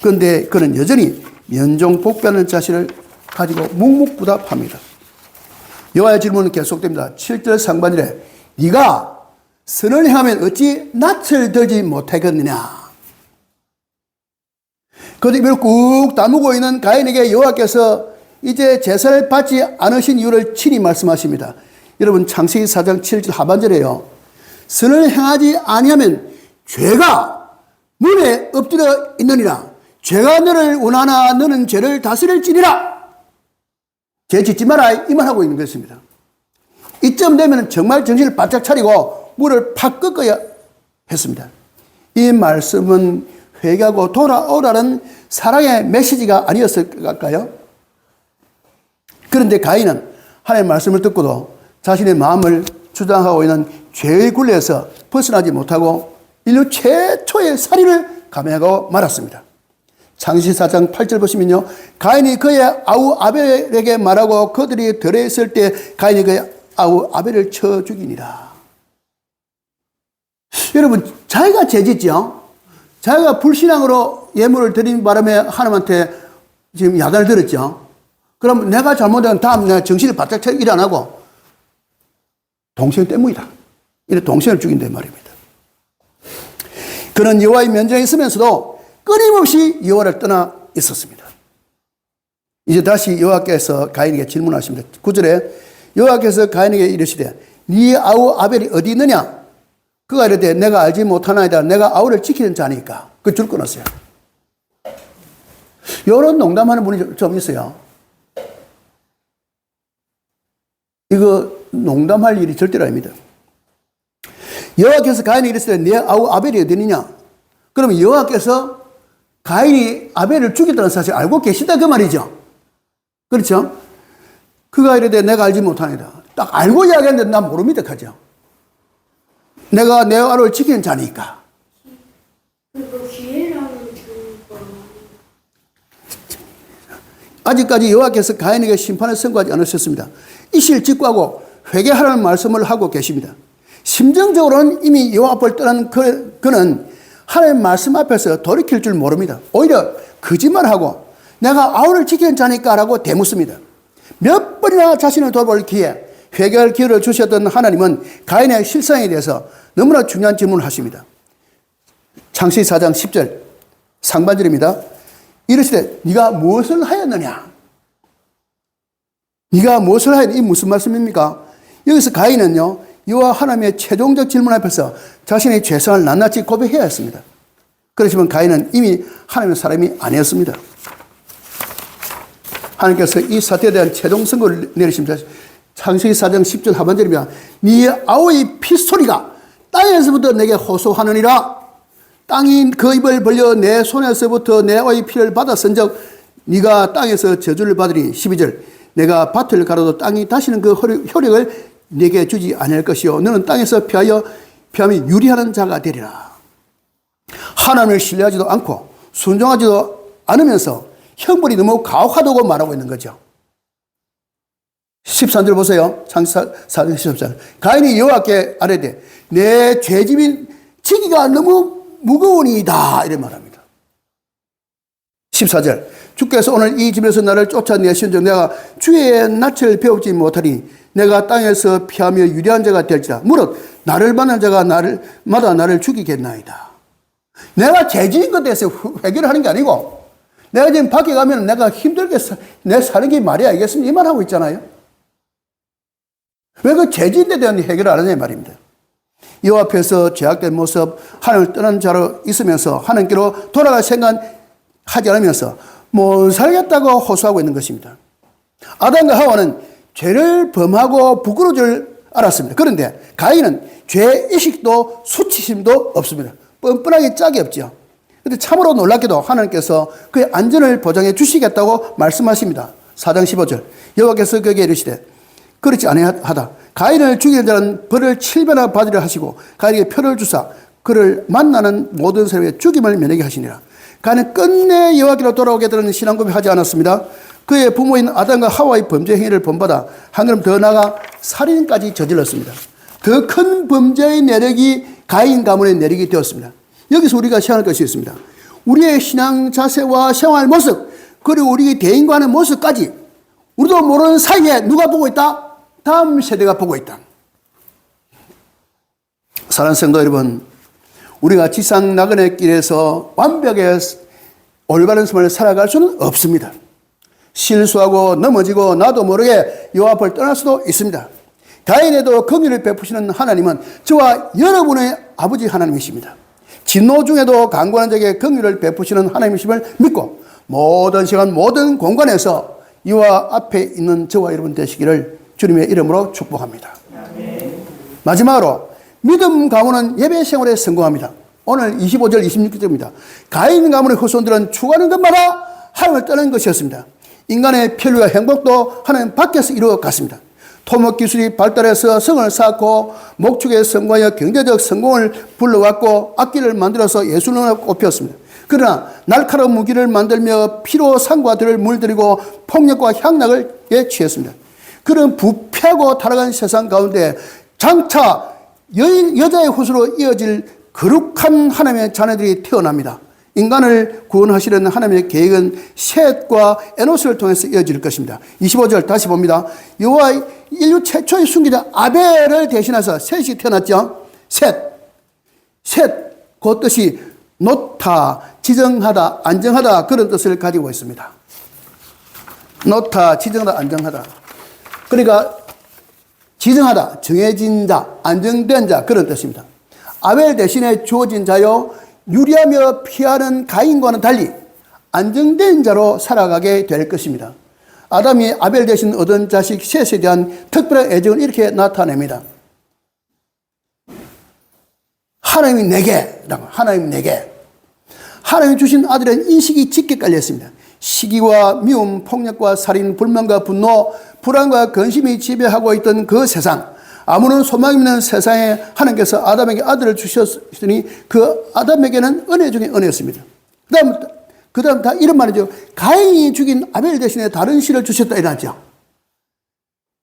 그런데 그는 여전히 면종복배하는 자신을 가지고 묵묵부답합니다. 여호와의 질문은 계속됩니다. 7절 상반절에 네가 선을 행하면 어찌 낯을 들지 못하겠느냐. 그 입을 꾹 다무고 있는 가인에게 여호와께서 이제 제사를 받지 않으신 이유를 친히 말씀하십니다. 여러분 창세기 4장 7절 하반절에요. 선을 행하지 아니하면 죄가 눈에 엎드려 있느니라. 죄가 너를 원하나 너는 죄를 다스릴지니라. 죄 짓지 마라 이 말하고 있는 것입니다. 이쯤 되면 정말 정신을 바짝 차리고 물을 팍 꺾어야 했습니다. 이 말씀은 회개하고 돌아오라는 사랑의 메시지가 아니었을까요? 그런데 가인은 하나님의 말씀을 듣고도 자신의 마음을 주장하고 있는 죄의 굴레에서 벗어나지 못하고 인류 최초의 살인을 감행하고 말았습니다. 창세기 4장 8절 보시면요. 가인이 그의 아우 아벨에게 말하고 그들이 들에 있을 때 가인이 그의 아우 아벨을 쳐 죽이니라. 여러분 자기가 죄짓죠. 자기가 불신앙으로 예물을 드린 바람에 하나님한테 지금 야단을 들었죠. 그럼 내가 잘못한 다음 내가 정신을 바짝 차리고 일 안 하고 동생 때문이다. 이래 동생을 죽인단 말입니다. 그는 여호와의 면전에 있으면서도 끊임없이 여호와를 떠나 있었습니다. 이제 다시 여호와께서 가인에게 질문하십니다. 9절에 여호와께서 가인에게 이르시되 네 아우 아벨이 어디 있느냐? 그가 이르되 내가 알지 못하나이다. 내가 아우를 지키는 자니까. 그 줄 끊었어요. 이런 농담하는 분이 좀 있어요. 이거 농담할 일이 절대로 아닙니다. 여호와께서 가인에게 이르시되 내 아우 아벨이 어디 있느냐? 그러면 여호와께서 가인이 아벨을 죽였다는 사실을 알고 계시다 그 말이죠. 그렇죠? 그가 이르되 내가 알지 못하니다. 딱 알고 이야기하는데 난 모릅니다 하죠. 내가 내 아우를 지키는 자니까. 그리고 기회라는 거. 아직까지 여호와께서 가인에게 심판을 선고하지 않으셨습니다. 이실 직구하고 회개하라는 말씀을 하고 계십니다. 심정적으로는 이미 여호와 앞을 떠난 그는 하나님의 말씀 앞에서 돌이킬 줄 모릅니다. 오히려 거짓말하고 내가 아우를 지키는 자니까 라고 대묻습니다. 몇 번이나 자신을 돌볼 기회, 회개할 기회를 주셨던 하나님은 가인의 실상에 대해서 너무나 중요한 질문을 하십니다. 창세기 4장 10절 상반절입니다. 이르시되 네가 무엇을 하였느냐? 네가 무엇을 하였느냐? 이 무슨 말씀입니까? 여기서 가인은요, 여호와 하나님의 최종적 질문 앞에서 자신의 죄성을 낱낱이 고백해야 했습니다. 그렇지만 가인은 이미 하나님의 사람이 아니었습니다. 하나님께서 이 사태에 대한 최종 선고를 내리십니다. 창세기 4장 10절 하반절입니다. 네 아우의 피소리가 땅에서부터 내게 호소하느니라. 땅이 그 입을 벌려 내 손에서부터 내 아우의 피를 받았은즉 네가 땅에서 저주를 받으리. 12절 내가 밭을 가로도 땅이 다시는 그 효력을 네게 주지 않을 것이요 너는 땅에서 피하며 유리하는 자가 되리라. 하나님을 신뢰하지도 않고 순종하지도 않으면서 형벌이 너무 가혹하다고 말하고 있는 거죠. 13절 보세요. 창세기 4장 13절 가인이 여호와께 아뢰되 내 죄짐인 지기가 너무 무거우니이다 이렇게 말합니다. 14절 주께서 오늘 이 집에서 나를 쫓아내신즉 내가 주의 낯을 배우지 못하리. 내가 땅에서 피하며 유리한 자가 될지라. 무릇 나를 받는 자가 마다 나를 죽이겠나이다. 내가 죄지은 것에 대해서 회개를 하는 게 아니고 내가 지금 밖에 가면 내가 힘들게 내 사는 게 말이 알겠습니까? 이 말하고 있잖아요. 왜 그 죄지은 데 대한 해결을 안 하냐 말입니다. 여호와 앞에서 죄악된 모습, 하나님을 떠난 자로 있으면서 하나님께로 돌아갈 생각하지 않으면서 못 살겠다고 호소하고 있는 것입니다. 아담과 하와는 죄를 범하고 부끄러울 줄 알았습니다. 그런데 가인은 죄의식도 수치심도 없습니다. 뻔뻔하게 짝이 없죠. 그런데 참으로 놀랍게도 하나님께서 그의 안전을 보장해 주시겠다고 말씀하십니다. 4장 15절 여호와께서 그에게 이르시되 그렇지 아니하다. 가인을 죽이는 자는 벌을 7배나 받으려 하시고 가인에게 표를 주사 그를 만나는 모든 사람의 죽임을 면하게 하시니라. 가인은 끝내 여호와께로 돌아오게 되는 신앙고백을 하지 않았습니다. 그의 부모인 아담과 하와의 범죄 행위를 본받아 한 걸음 더 나아가 살인까지 저질렀습니다. 더 큰 범죄의 내력이 가인 가문의 내력이 되었습니다. 여기서 우리가 시행할 것이 있습니다. 우리의 신앙 자세와 생활 모습 그리고 우리의 대인과 하는 모습까지 우리도 모르는 사이에 누가 보고 있다? 다음 세대가 보고 있다. 사랑하는 성도 여러분, 우리가 지상 나그네 길에서 완벽하게 올바른 삶을 살아갈 수는 없습니다. 실수하고 넘어지고 나도 모르게 여호와 앞을 떠날 수도 있습니다. 가인에도 긍휼을 베푸시는 하나님은 저와 여러분의 아버지 하나님이십니다. 진노 중에도 강구하는 자에게 긍휼을 베푸시는 하나님이심을 믿고 모든 시간 모든 공간에서 여호와 앞에 있는 저와 여러분 되시기를 주님의 이름으로 축복합니다. 마지막으로 믿음 가문은 예배 생활에 성공합니다. 오늘 25절 26절입니다. 가인 가문의 후손들은 추구하는 것마다 하나님을 떠난 것이었습니다. 인간의 편리와 행복도 하나님 밖에서 이루어갔습니다. 토목 기술이 발달해서 성을 쌓고 목축에 성공하여 경제적 성공을 불러왔고 악기를 만들어서 예술로 꼽혔습니다. 그러나 날카로운 무기를 만들며 피로 산과 들을 물들이고 폭력과 향락에 취했습니다. 그런 부패하고 타락한 세상 가운데 장차 여자의 후손으로 이어질 거룩한 하나님의 자녀들이 태어납니다. 인간을 구원하시려는 하나님의 계획은 셋과 에노스를 통해서 이어질 것입니다. 25절 다시 봅니다. 여호와 인류 최초의 순기자 아벨을 대신해서 셋이 태어났죠. 셋 그 뜻이 놓다, 지정하다, 안정하다 그런 뜻을 가지고 있습니다. 놓다, 지정하다, 안정하다. 그러니까 지정하다, 정해진 자, 안정된 자 그런 뜻입니다. 아벨 대신에 주어진 자요 유리하며 피하는 가인과는 달리 안정된 자로 살아가게 될 것입니다. 아담이 아벨 대신 얻은 자식 셋에 대한 특별한 애정을 이렇게 나타냅니다. 하나님이 내게, 하나님 내게. 하나님이 주신 아들은 인식이 짙게 깔렸습니다. 시기와 미움, 폭력과 살인, 불만과 분노, 불안과 근심이 지배하고 있던 그 세상, 아무런 소망이 없는 세상에 하나님께서 아담에게 아들을 주셨으니 그 아담에게는 은혜 중에 은혜였습니다. 그 다음 다 이런 말이죠. 가인이 죽인 아벨 대신에 다른 신을 주셨다 이러죠.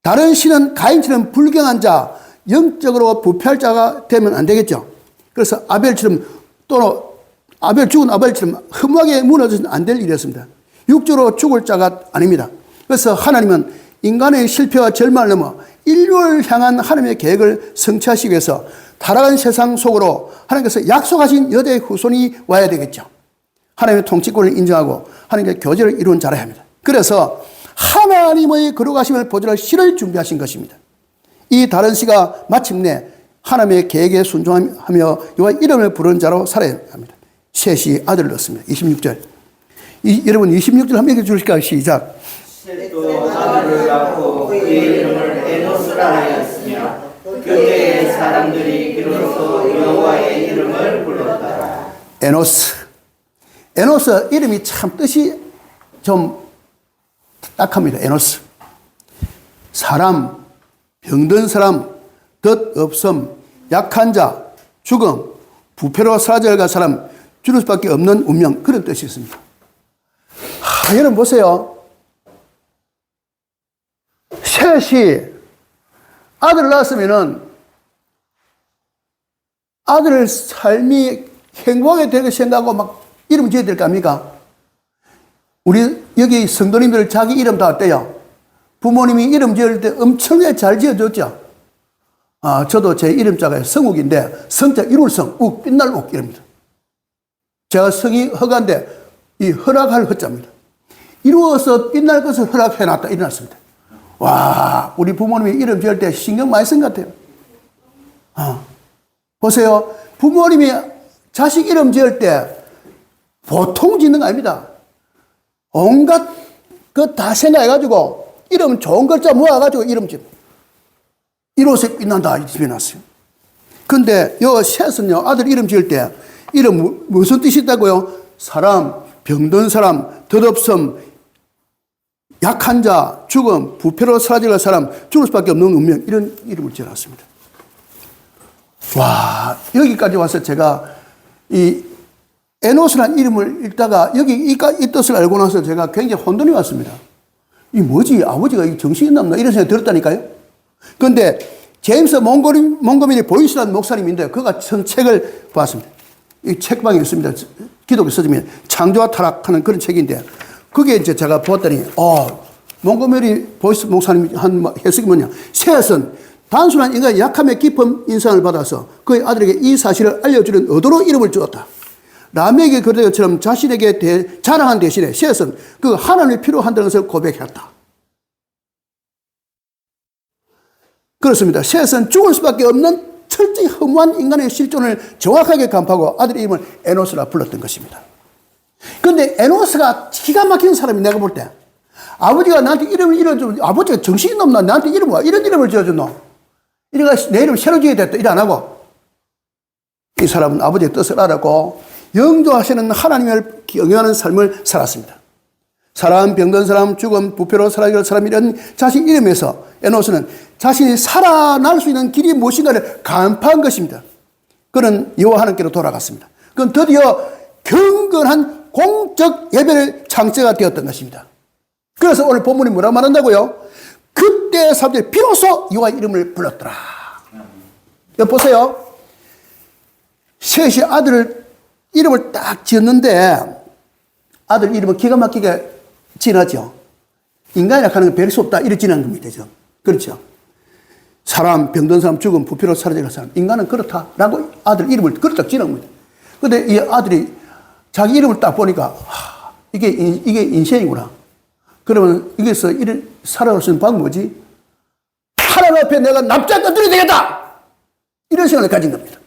다른 신은 가인처럼 불경한 자, 영적으로 부패할 자가 되면 안 되겠죠. 그래서 아벨처럼 또는 죽은 아벨처럼 흠하게 무너져서는 안 될 일이었습니다. 육적으로 죽을 자가 아닙니다. 그래서 하나님은 인간의 실패와 절망을 넘어 인류를 향한 하나님의 계획을 성취하시기 위해서 타락한 세상 속으로 하나님께서 약속하신 여대의 후손이 와야 되겠죠. 하나님의 통치권을 인정하고 하나님의 교제를 이루는 자라야 합니다. 그래서 하나님의 거룩하심을 보존할 씨를 준비하신 것입니다. 이 다른 씨가 마침내 하나님의 계획에 순종하며 여호와 이름을 부르는 자로 살아야 합니다. 셋이 아들을 얻습니다. 26절. 여러분 26절 한번 읽어주실까요? 시작. 셋도 아들을 낳고 그의 이름을 에노스라 하였으며 그때의 사람들이 비로소 여호와의 이름을 불렀더라. 에노스. 에노스 이름이 참 뜻이 좀 딱합니다. 에노스. 사람, 병든 사람, 덧없음, 약한 자, 죽음, 부패로 사라져갈 사람, 줄일 수밖에 없는 운명, 그런 뜻이 있습니다. 여러분 보세요. 셋이 아들을 낳았으면은 아들 삶이 행복하게 되게 생각하고 막 이름 지어야 될 거 아닙니까? 우리 여기 성도님들 자기 이름 다 어때요? 부모님이 이름 지을 때 엄청나게 잘 지어줬죠? 저도 제 이름자가 성욱인데 성자 이룰성, 욱, 빛날 욱 이럽니다. 제가 성이 허가인데 이 허락할 허자입니다. 이루어서 빛날 것을 허락해놨다 일어났습니다. 와, 우리 부모님이 이름 지을 때 신경 많이 쓴 것 같아요. 보세요. 부모님이 자식 이름 지을 때 보통 짓는 거 아닙니다. 온갖 그 다 생각해가지고 이름 좋은 글자 모아가지고 이름 짓. 이로써 빛난다 이 집에 놨어요. 근데 요 셋은요 아들 이름 지을 때 이름 무슨 뜻이 있다고요? 사람, 병든 사람, 덧없음, 약한 자, 죽음, 부패로 사라질 사람, 죽을 수밖에 없는 운명 이런 이름을 지어놨습니다. 와, 여기까지 와서 제가 이 에노스라는 이름을 읽다가 여기 이 뜻을 알고 나서 제가 굉장히 혼돈이 왔습니다. 이 뭐지? 아버지가 정신이 남나? 이런 생각이 들었다니까요. 그런데 제임스 몽고메리 보이스라는 목사님인데 그가 쓴 책을 봤습니다. 이 책방에 있습니다. 기독교 서점에 창조와 타락하는 그런 책인데 그게 이제 제가 보았더니 몽고메리 보이스 목사님이 한 해석이 뭐냐? 셋은 단순한 인간의 약함에 깊은 인상을 받아서 그의 아들에게 이 사실을 알려주는 의도로 이름을 주었다. 라멕의 그대처럼 자신에게 자랑한 대신에 셋은 그 하나님이 필요한다는 것을 고백했다. 그렇습니다. 셋은 죽을 수밖에 없는 철저히 허무한 인간의 실존을 정확하게 간파하고 아들의 이름을 에노스라 불렀던 것입니다. 그런데 에노스가 기가 막힌 사람이 내가 볼 때 아버지가 나한테 이름을 이뤄주면 아버지가 정신이 없나 나한테 이런 이름을 지어줬노? 이래가 내 이름 새로 지어야 됐다. 이래 안 하고 이 사람은 아버지의 뜻을 알았고 영조하시는 하나님을 경외하는 삶을 살았습니다. 사람, 병든 사람, 죽음, 부패로 사라질 사람 이런 자신 이름에서 에노스는 자신이 살아날 수 있는 길이 무엇인가를 간파한 것입니다. 그는 여호와 하나님께로 돌아갔습니다. 그건 드디어 경건한 공적 예배를 창제가 되었던 것입니다. 그래서 오늘 본문이 뭐라고 말한다고요? 그때 사람들이 비로소 여호와 이름을 불렀더라. 여기 보세요. 셋이 아들을 이름을 딱 지었는데 아들 이름은 기가 막히게 지나죠. 인간이라 하는 건 별 수 없다. 이렇게 지난 겁니다. 그렇죠. 사람, 병든 사람, 죽음, 부패로 사라질 사람. 인간은 그렇다라고 아들 이름을 그렇다 지난 겁니다. 근데 이 아들이 자기 이름을 딱 보니까 이게 인생이구나. 그러면 여기서 이를 살아갈 수 있는 방법이 뭐지? 하나님 앞에 내가 납작 엎드려야 되겠다. 이런 생각을 가진 겁니다.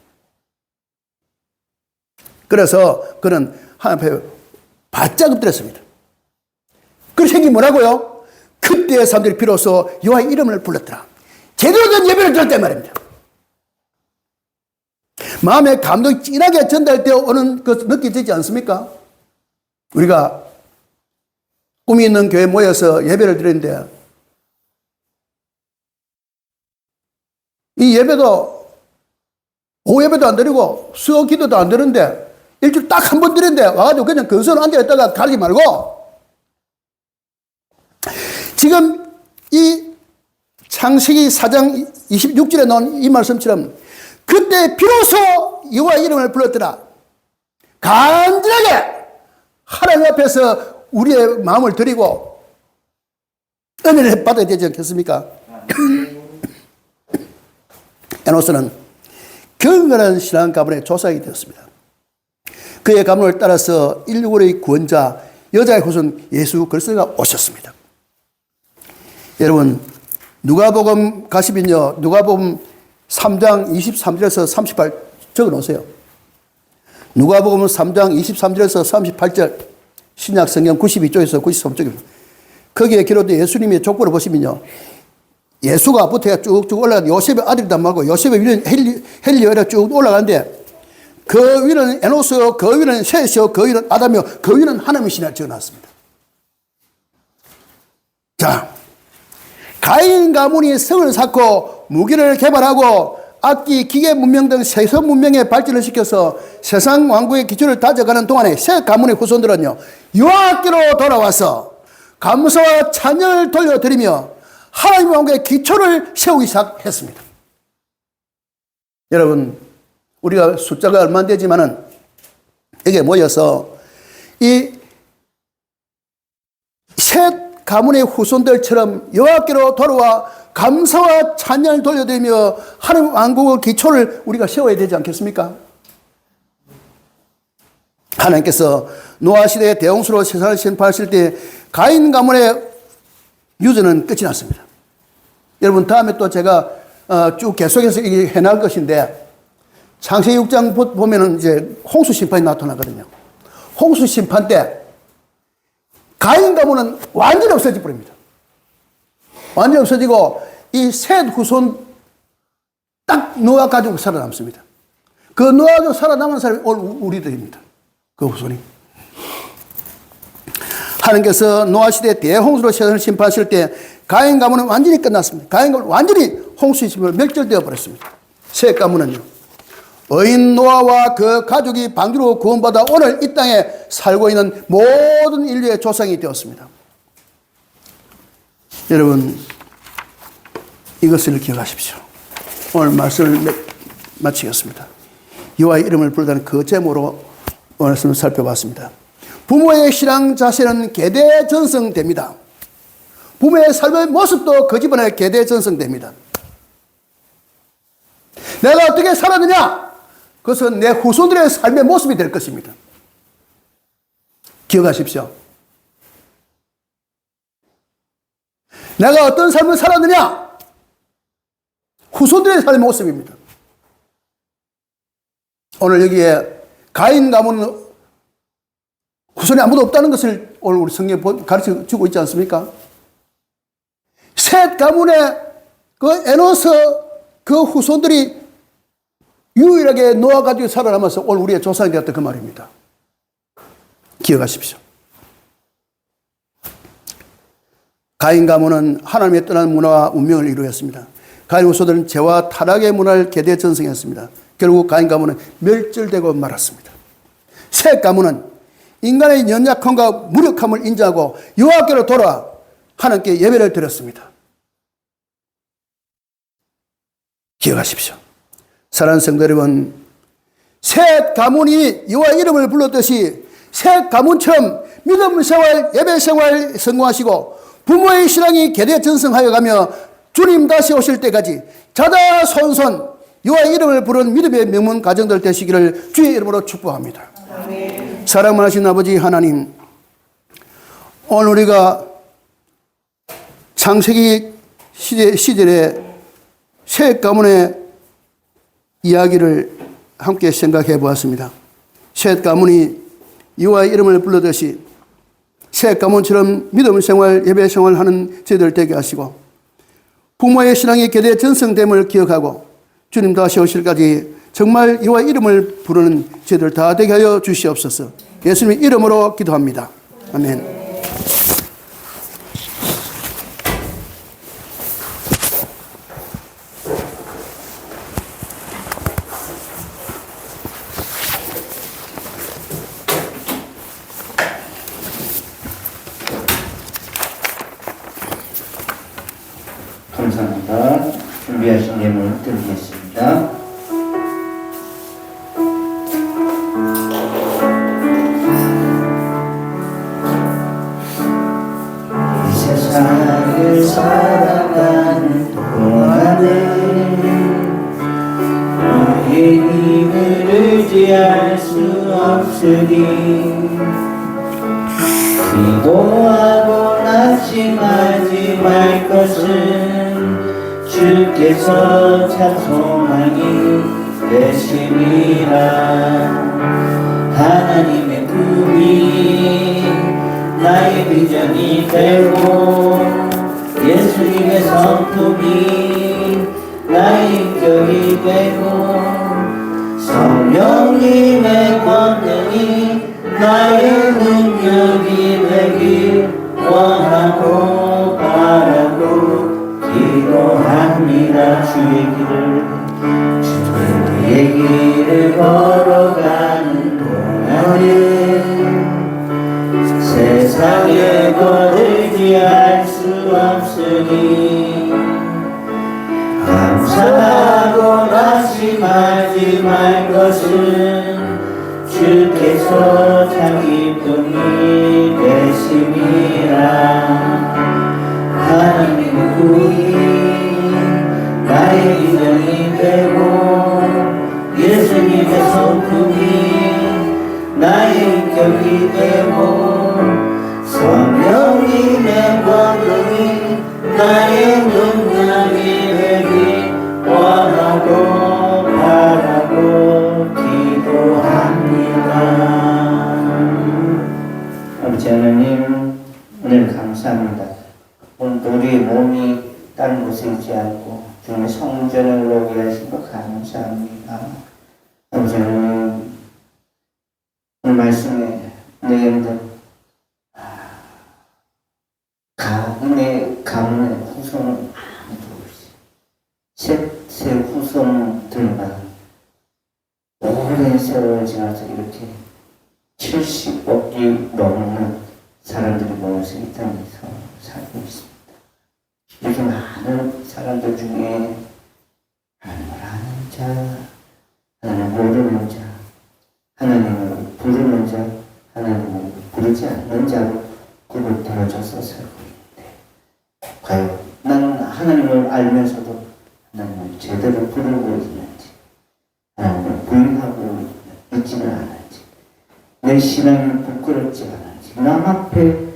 그래서 그는 하나님 앞에 바짝 엎드렸습니다. 그 생긴 뭐라고요? 그때 사람들이 비로소 여호와의 이름을 불렀더라. 제대로 된 예배를 드렸단 말입니다. 마음의 감동이 진하게 전달되어 오는 것 느껴지지 않습니까? 우리가 꿈이 있는 교회에 모여서 예배를 드리는데 이 예배도 오후 예배도 안 드리고 수요 기도도 안 드리는데 일주일 딱 한 번 드리는데 와가지고 그냥 근손 앉아있다가 가지 말고 지금 이 창세기 4장 26절에 나온 이 말씀처럼 그때 비로소 여호와의 이름을 불렀더라. 간절하게 하나님 앞에서 우리의 마음을 드리고 은혜를 받아야 되지 않겠습니까? 에노스는 경건한 신앙 가문의 조상이 되었습니다. 그의 가문을 따라서 인류의 구원자 여자의 후손 예수 그리스도가 오셨습니다. 여러분 누가복음 가시면요, 누가복음 3장 23절에서 38 적어놓으세요. 누가복음 3장 23절에서 38절 신약 성경 92쪽에서 93쪽입니다. 거기에 기록된 예수님의 족보를 보시면요, 예수가 부터가 쭉쭉 올라가는데 요셉의 아들이다 말고 요셉의 위는 헬리오라 쭉 올라가는데 그 위는 에노스요, 그 위는 셋이요, 그 위는 아담이요, 그 위는 하나님이시나 적어놨습니다. 자, 가인 가문이 성을 쌓고 무기를 개발하고 악기, 기계 문명 등 세속 문명의 발전을 시켜서 세상 왕국의 기초를 다져가는 동안에 세 가문의 후손들은요, 여호와께로 돌아와서 감사와 찬양을 돌려드리며 하나님 왕국의 기초를 세우기 시작했습니다. 여러분, 우리가 숫자가 얼마 안 되지만은 여기에 모여서 이 셋 가문의 후손들처럼 여호와께로 돌아와 감사와 찬양을 돌려드리며 하나님 왕국의 기초를 우리가 세워야 되지 않겠습니까? 하나님께서 노아 시대의 대홍수로 세상을 심판하실 때 가인 가문의 유전은 끝이 났습니다. 여러분 다음에 또 제가 쭉 계속해서 해나갈 것인데 창세기 6장 보면은 이제 홍수 심판이 나타나거든요. 홍수 심판 때 가인 가문은 완전히 없어져 버립니다. 완전히 없어지고 이 셋 후손 딱 노아 가지고 살아남습니다. 그 노아 가지고 살아남은 사람이 우리들입니다. 그 후손이. 하나님께서 노아 시대 대홍수로 세상을 심판하실 때 가인 가문은 완전히 끝났습니다. 가인 가문은 완전히 홍수 심판으로 멸절되어 버렸습니다. 셋 가문은요. 의인 노아와 그 가족이 방주로 구원받아 오늘 이 땅에 살고 있는 모든 인류의 조상이 되었습니다. 여러분, 이것을 기억하십시오. 오늘 말씀을 마치겠습니다. 여호와의 이름을 부르다는 그 제목으로 오늘 말씀을 살펴봤습니다. 부모의 신앙 자세는 계대전승됩니다. 부모의 삶의 모습도 그 집안에 계대전승됩니다. 내가 어떻게 살았느냐? 그것은 내 후손들의 삶의 모습이 될 것입니다. 기억하십시오. 내가 어떤 삶을 살았느냐? 후손들의 삶의 모습입니다. 오늘 여기에 가인 가문은 후손이 아무도 없다는 것을 오늘 우리 성경에 가르쳐 주고 있지 않습니까? 셋 가문의 그 에노스 그 후손들이 유일하게 노아 가지고 살아남아서 오늘 우리의 조상이 되었다 그 말입니다. 기억하십시오. 가인 가문은 하나님의 떠난 문화와 운명을 이루었습니다. 가인 후손들은 죄와 타락의 문화를 계대 전승했습니다. 결국 가인 가문은 멸절되고 말았습니다. 셋 가문은 인간의 연약함과 무력함을 인정하고 여호와께로 돌아와 하나님께 예배를 드렸습니다. 기억하십시오. 사랑하는 성도 여러분, 셋 가문이 여호와 이름을 불렀듯이 셋 가문처럼 믿음 생활, 예배 생활 성공하시고 부모의 신앙이 계대 전승하여 가며 주님 다시 오실 때까지 자자손손 여호와 이름을 부르는 믿음의 명문 가정들 되시기를 주의 이름으로 축복합니다. 아멘. 사랑 많으신 아버지 하나님, 오늘 우리가 창세기 시절에 셋 가문의 이야기를 함께 생각해 보았습니다. 셋 가문이 여호와의 이름을 불러듯이 셋 가문처럼 믿음 생활, 예배 생활하는 저희들 되게 하시고 부모의 신앙이 계대 전승됨을 기억하고 주님 다시 오실까지 정말 여호와 이름을 부르는 저희들 다 되게 하여 주시옵소서. 예수님의 이름으로 기도합니다. 아멘. 감사합니다. 준비하신 예물을 드리겠습니다. 이 세상을 살아가는 동안에 너의 힘을 의지할 수 없으니 기도하고 낙심하지 말 것은 주께서 참 소망이 되심이라. 하나님의 꿈이 나의 비전이 되고 예수님의 성품이 나의 인격이 되고 성령님의 권능이 나의 능력이 되길 원하고 바라고 기도합니다. 주의 길을 걸어가는 동안에 세상의 것 의지할 수 없으니 감사하고 낙심하지 말 것은 주께서 참 기쁨이 되심이라. 하나님의 꿈이 나의 비전이 되고 예수님의 성품이 나의 인격이 되고 성령님의 권능이 나의 능력이 되기 원하고 바라고 기도합니다. 아버지 하나님, 오늘 감사합니다. 오늘 우리 몸이 다른 곳에 있지 않고 주님의 성전을 오게 하신 것 감사합니다. 아버지 하나님, 오늘 말씀에 내용들 가문의 후손은 아무도 없이 셋의 후손들만 오랜 세월을 지나서 이렇게 70억이 넘는 사람들이 모여서 이 땅에서 살고 있습니다. 이렇게 많은 사람들 중에 하나님을 아는 자, 하나님을 모르는 자, 하나님을 부르는 자, 하나님을 부르지 않는 자로 구분되어져서 살고 있는데 과연 나는 하나님을 알면서도 하나님을 제대로 부르고 있는지, 하나님을 부인하고 있지는 않은지, 내 신앙이 부끄럽지 않은지, 남 앞에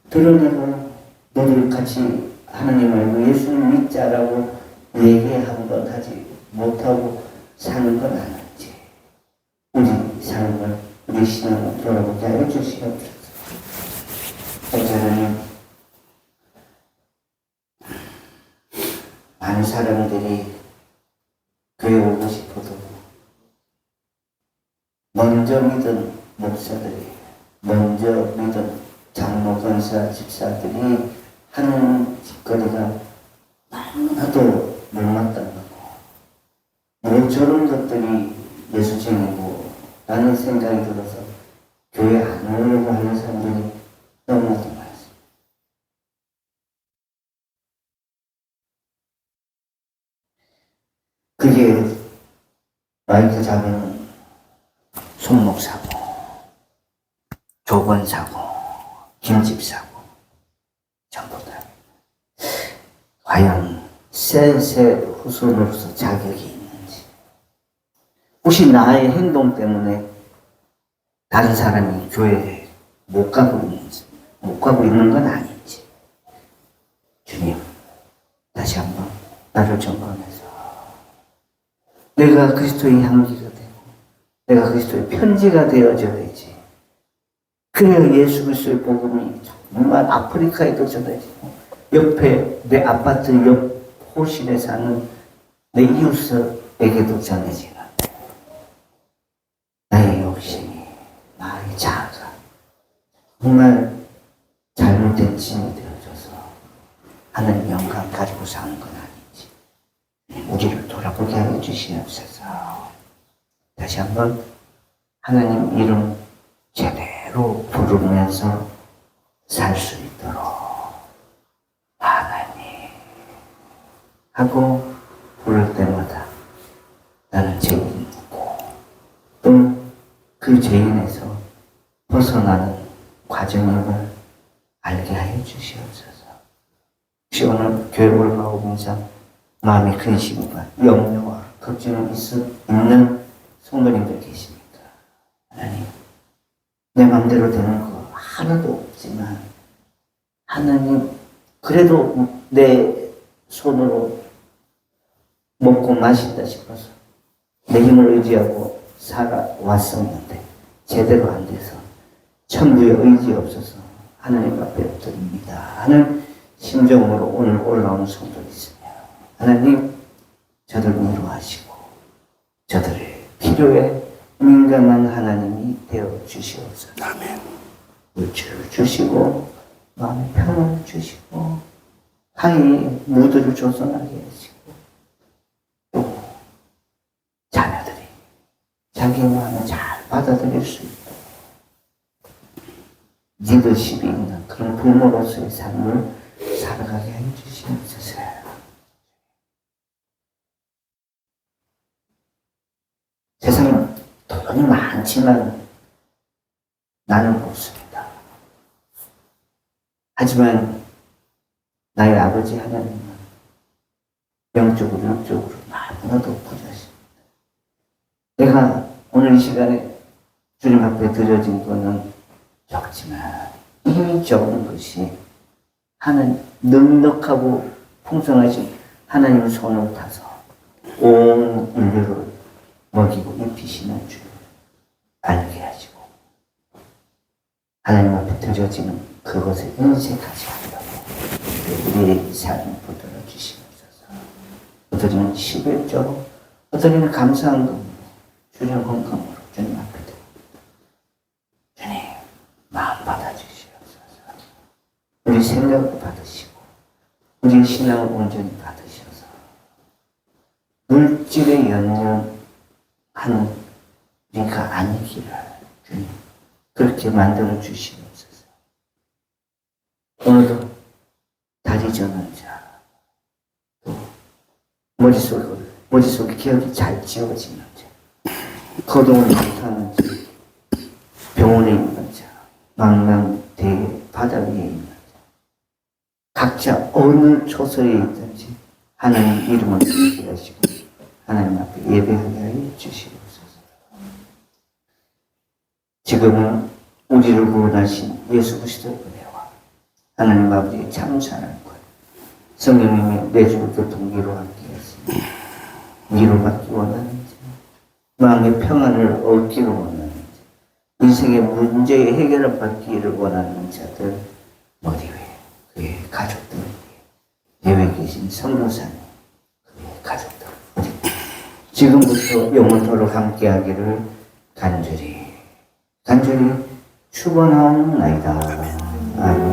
드러내고 너들 같이 하나님 알고 예수님 믿자라고 얘기한 것 하지 못하고 사는 건 아닌지, 우리 삶을, 우리 신앙을 돌아보게 하여 주시옵소서. 하나님, 많은 사람들이 교회 오고 싶어도 먼저 믿은 목사들이, 먼저 믿은 장로, 권사, 집사들이 하는 짓거리가 너무나도 못마땅하고 뭐 저런 것들이 예수쟁이고 라는 생각이 들어서 교회 안 오려고 하는 사람들이 너무나도 많습니다. 그게 마이크 잡은 손목사고, 조건사고, 김집사고 전부 다 과연 셋의 후손으로서 자격이 있는지, 혹시 나의 행동 때문에 다른 사람이 교회에 못 가고 있는 건 아닌지, 주님 다시 한번 나를 점검해서 내가 그리스도의 향기가 되고 내가 그리스도의 편지가 되어져야지. 그래야 예수 그리스도의 복음이 정말 아프리카에도 전해지고 옆에 내 아파트 옆 호실에 사는 내 이웃에게도 전해지는 정말 잘못된 짐이 되어져서 하나님 영광 가지고 사는 건 아니지. 우리를 돌아보게 하여 주시옵소서. 다시 한번 하나님 이름 제대로 부르면서 살 수 있도록 하나님 하고 부를 때마다 나는 죄인이고 또 그 죄인에서 벗어나는 과정임을 알게 하여 주시옵소서. 혹시 오늘 교회 올라오면서 마음이 근심과 염려와 걱정이 있는 성도님들 계십니까? 하나님, 내 마음대로 되는 거 하나도 없지만 하나님 그래도 내 손으로 먹고 마신다 싶어서 내 힘을 의지하고 살아왔었는데 제대로 안 돼서 천부의 의지 없어서 하나님 앞에 드립니다 하는 심정으로 오늘 올라오는 성도들이 있으며 하나님 저들 위로하시고 저들의 필요에 민감한 하나님이 되어 주시옵소서. 아멘. 물질을 주시고 마음의 평안을 주시고 하이 무드를 조성하게 하시고 또 자녀들이 자기 마음을 잘 받아들일 수 있도록 리더십이 있는 그런 부모로서의 삶을 살아가게 해주시옵소서. 세상은 돈이 많지만 나는 없습니다. 하지만 나의 아버지 하나님은 영적으로 육적으로 너무나도 부자십니다. 내가 오늘 이 시간에 주님 앞에 드려진 것은 적지만 이 적은 것이 하나님 넉넉하고 풍성하신 하나님 손을 타서 온 인류를 먹이고 입히시는 줄 알게 하시고 하나님 앞에 드려지는 그것을 인색하지 않으려고 우리의 삶을 붙들어 주시옵소서. 어떠리는 11조로 어떠리는 감사한 금으로 주님 헌금으로 주님 앞에 드립니다. 주님 마음 받아주시옵소서. 우리 생각을 받으시고 우리 신앙을 온전히 받으셔서 물질에 연연하는 우리가 아니기를 주님 그렇게 만들어 주시옵소서. 오늘도 다리 저는 자, 또 머릿속에 기억이 잘 지워지는 자, 거동을 못하는 자, 병원에 있는 자, 망망대해 바다 위에 있는 자, 각자 어느 초소에 있든지 하나님 이름을 부르게 하시고 하나님 앞에 예배하게 하여 주시옵소서. 지금은 우리를 구원하신 예수 그리스도의 은혜와 하나님 아버지의 참 사랑과 성령님의 내주를 교통위로 함께했으니 위로받기 원하는지 마음의 평안을 얻기를 원하는지 인생의 문제의 해결을 받기를 원하는 자들 머리 위에 그의 가족들 위에 예외 계신 성도사님 그의 가족들 지금부터 영원토록 함께하기를 간절히 축원하옵나이다. 아멘.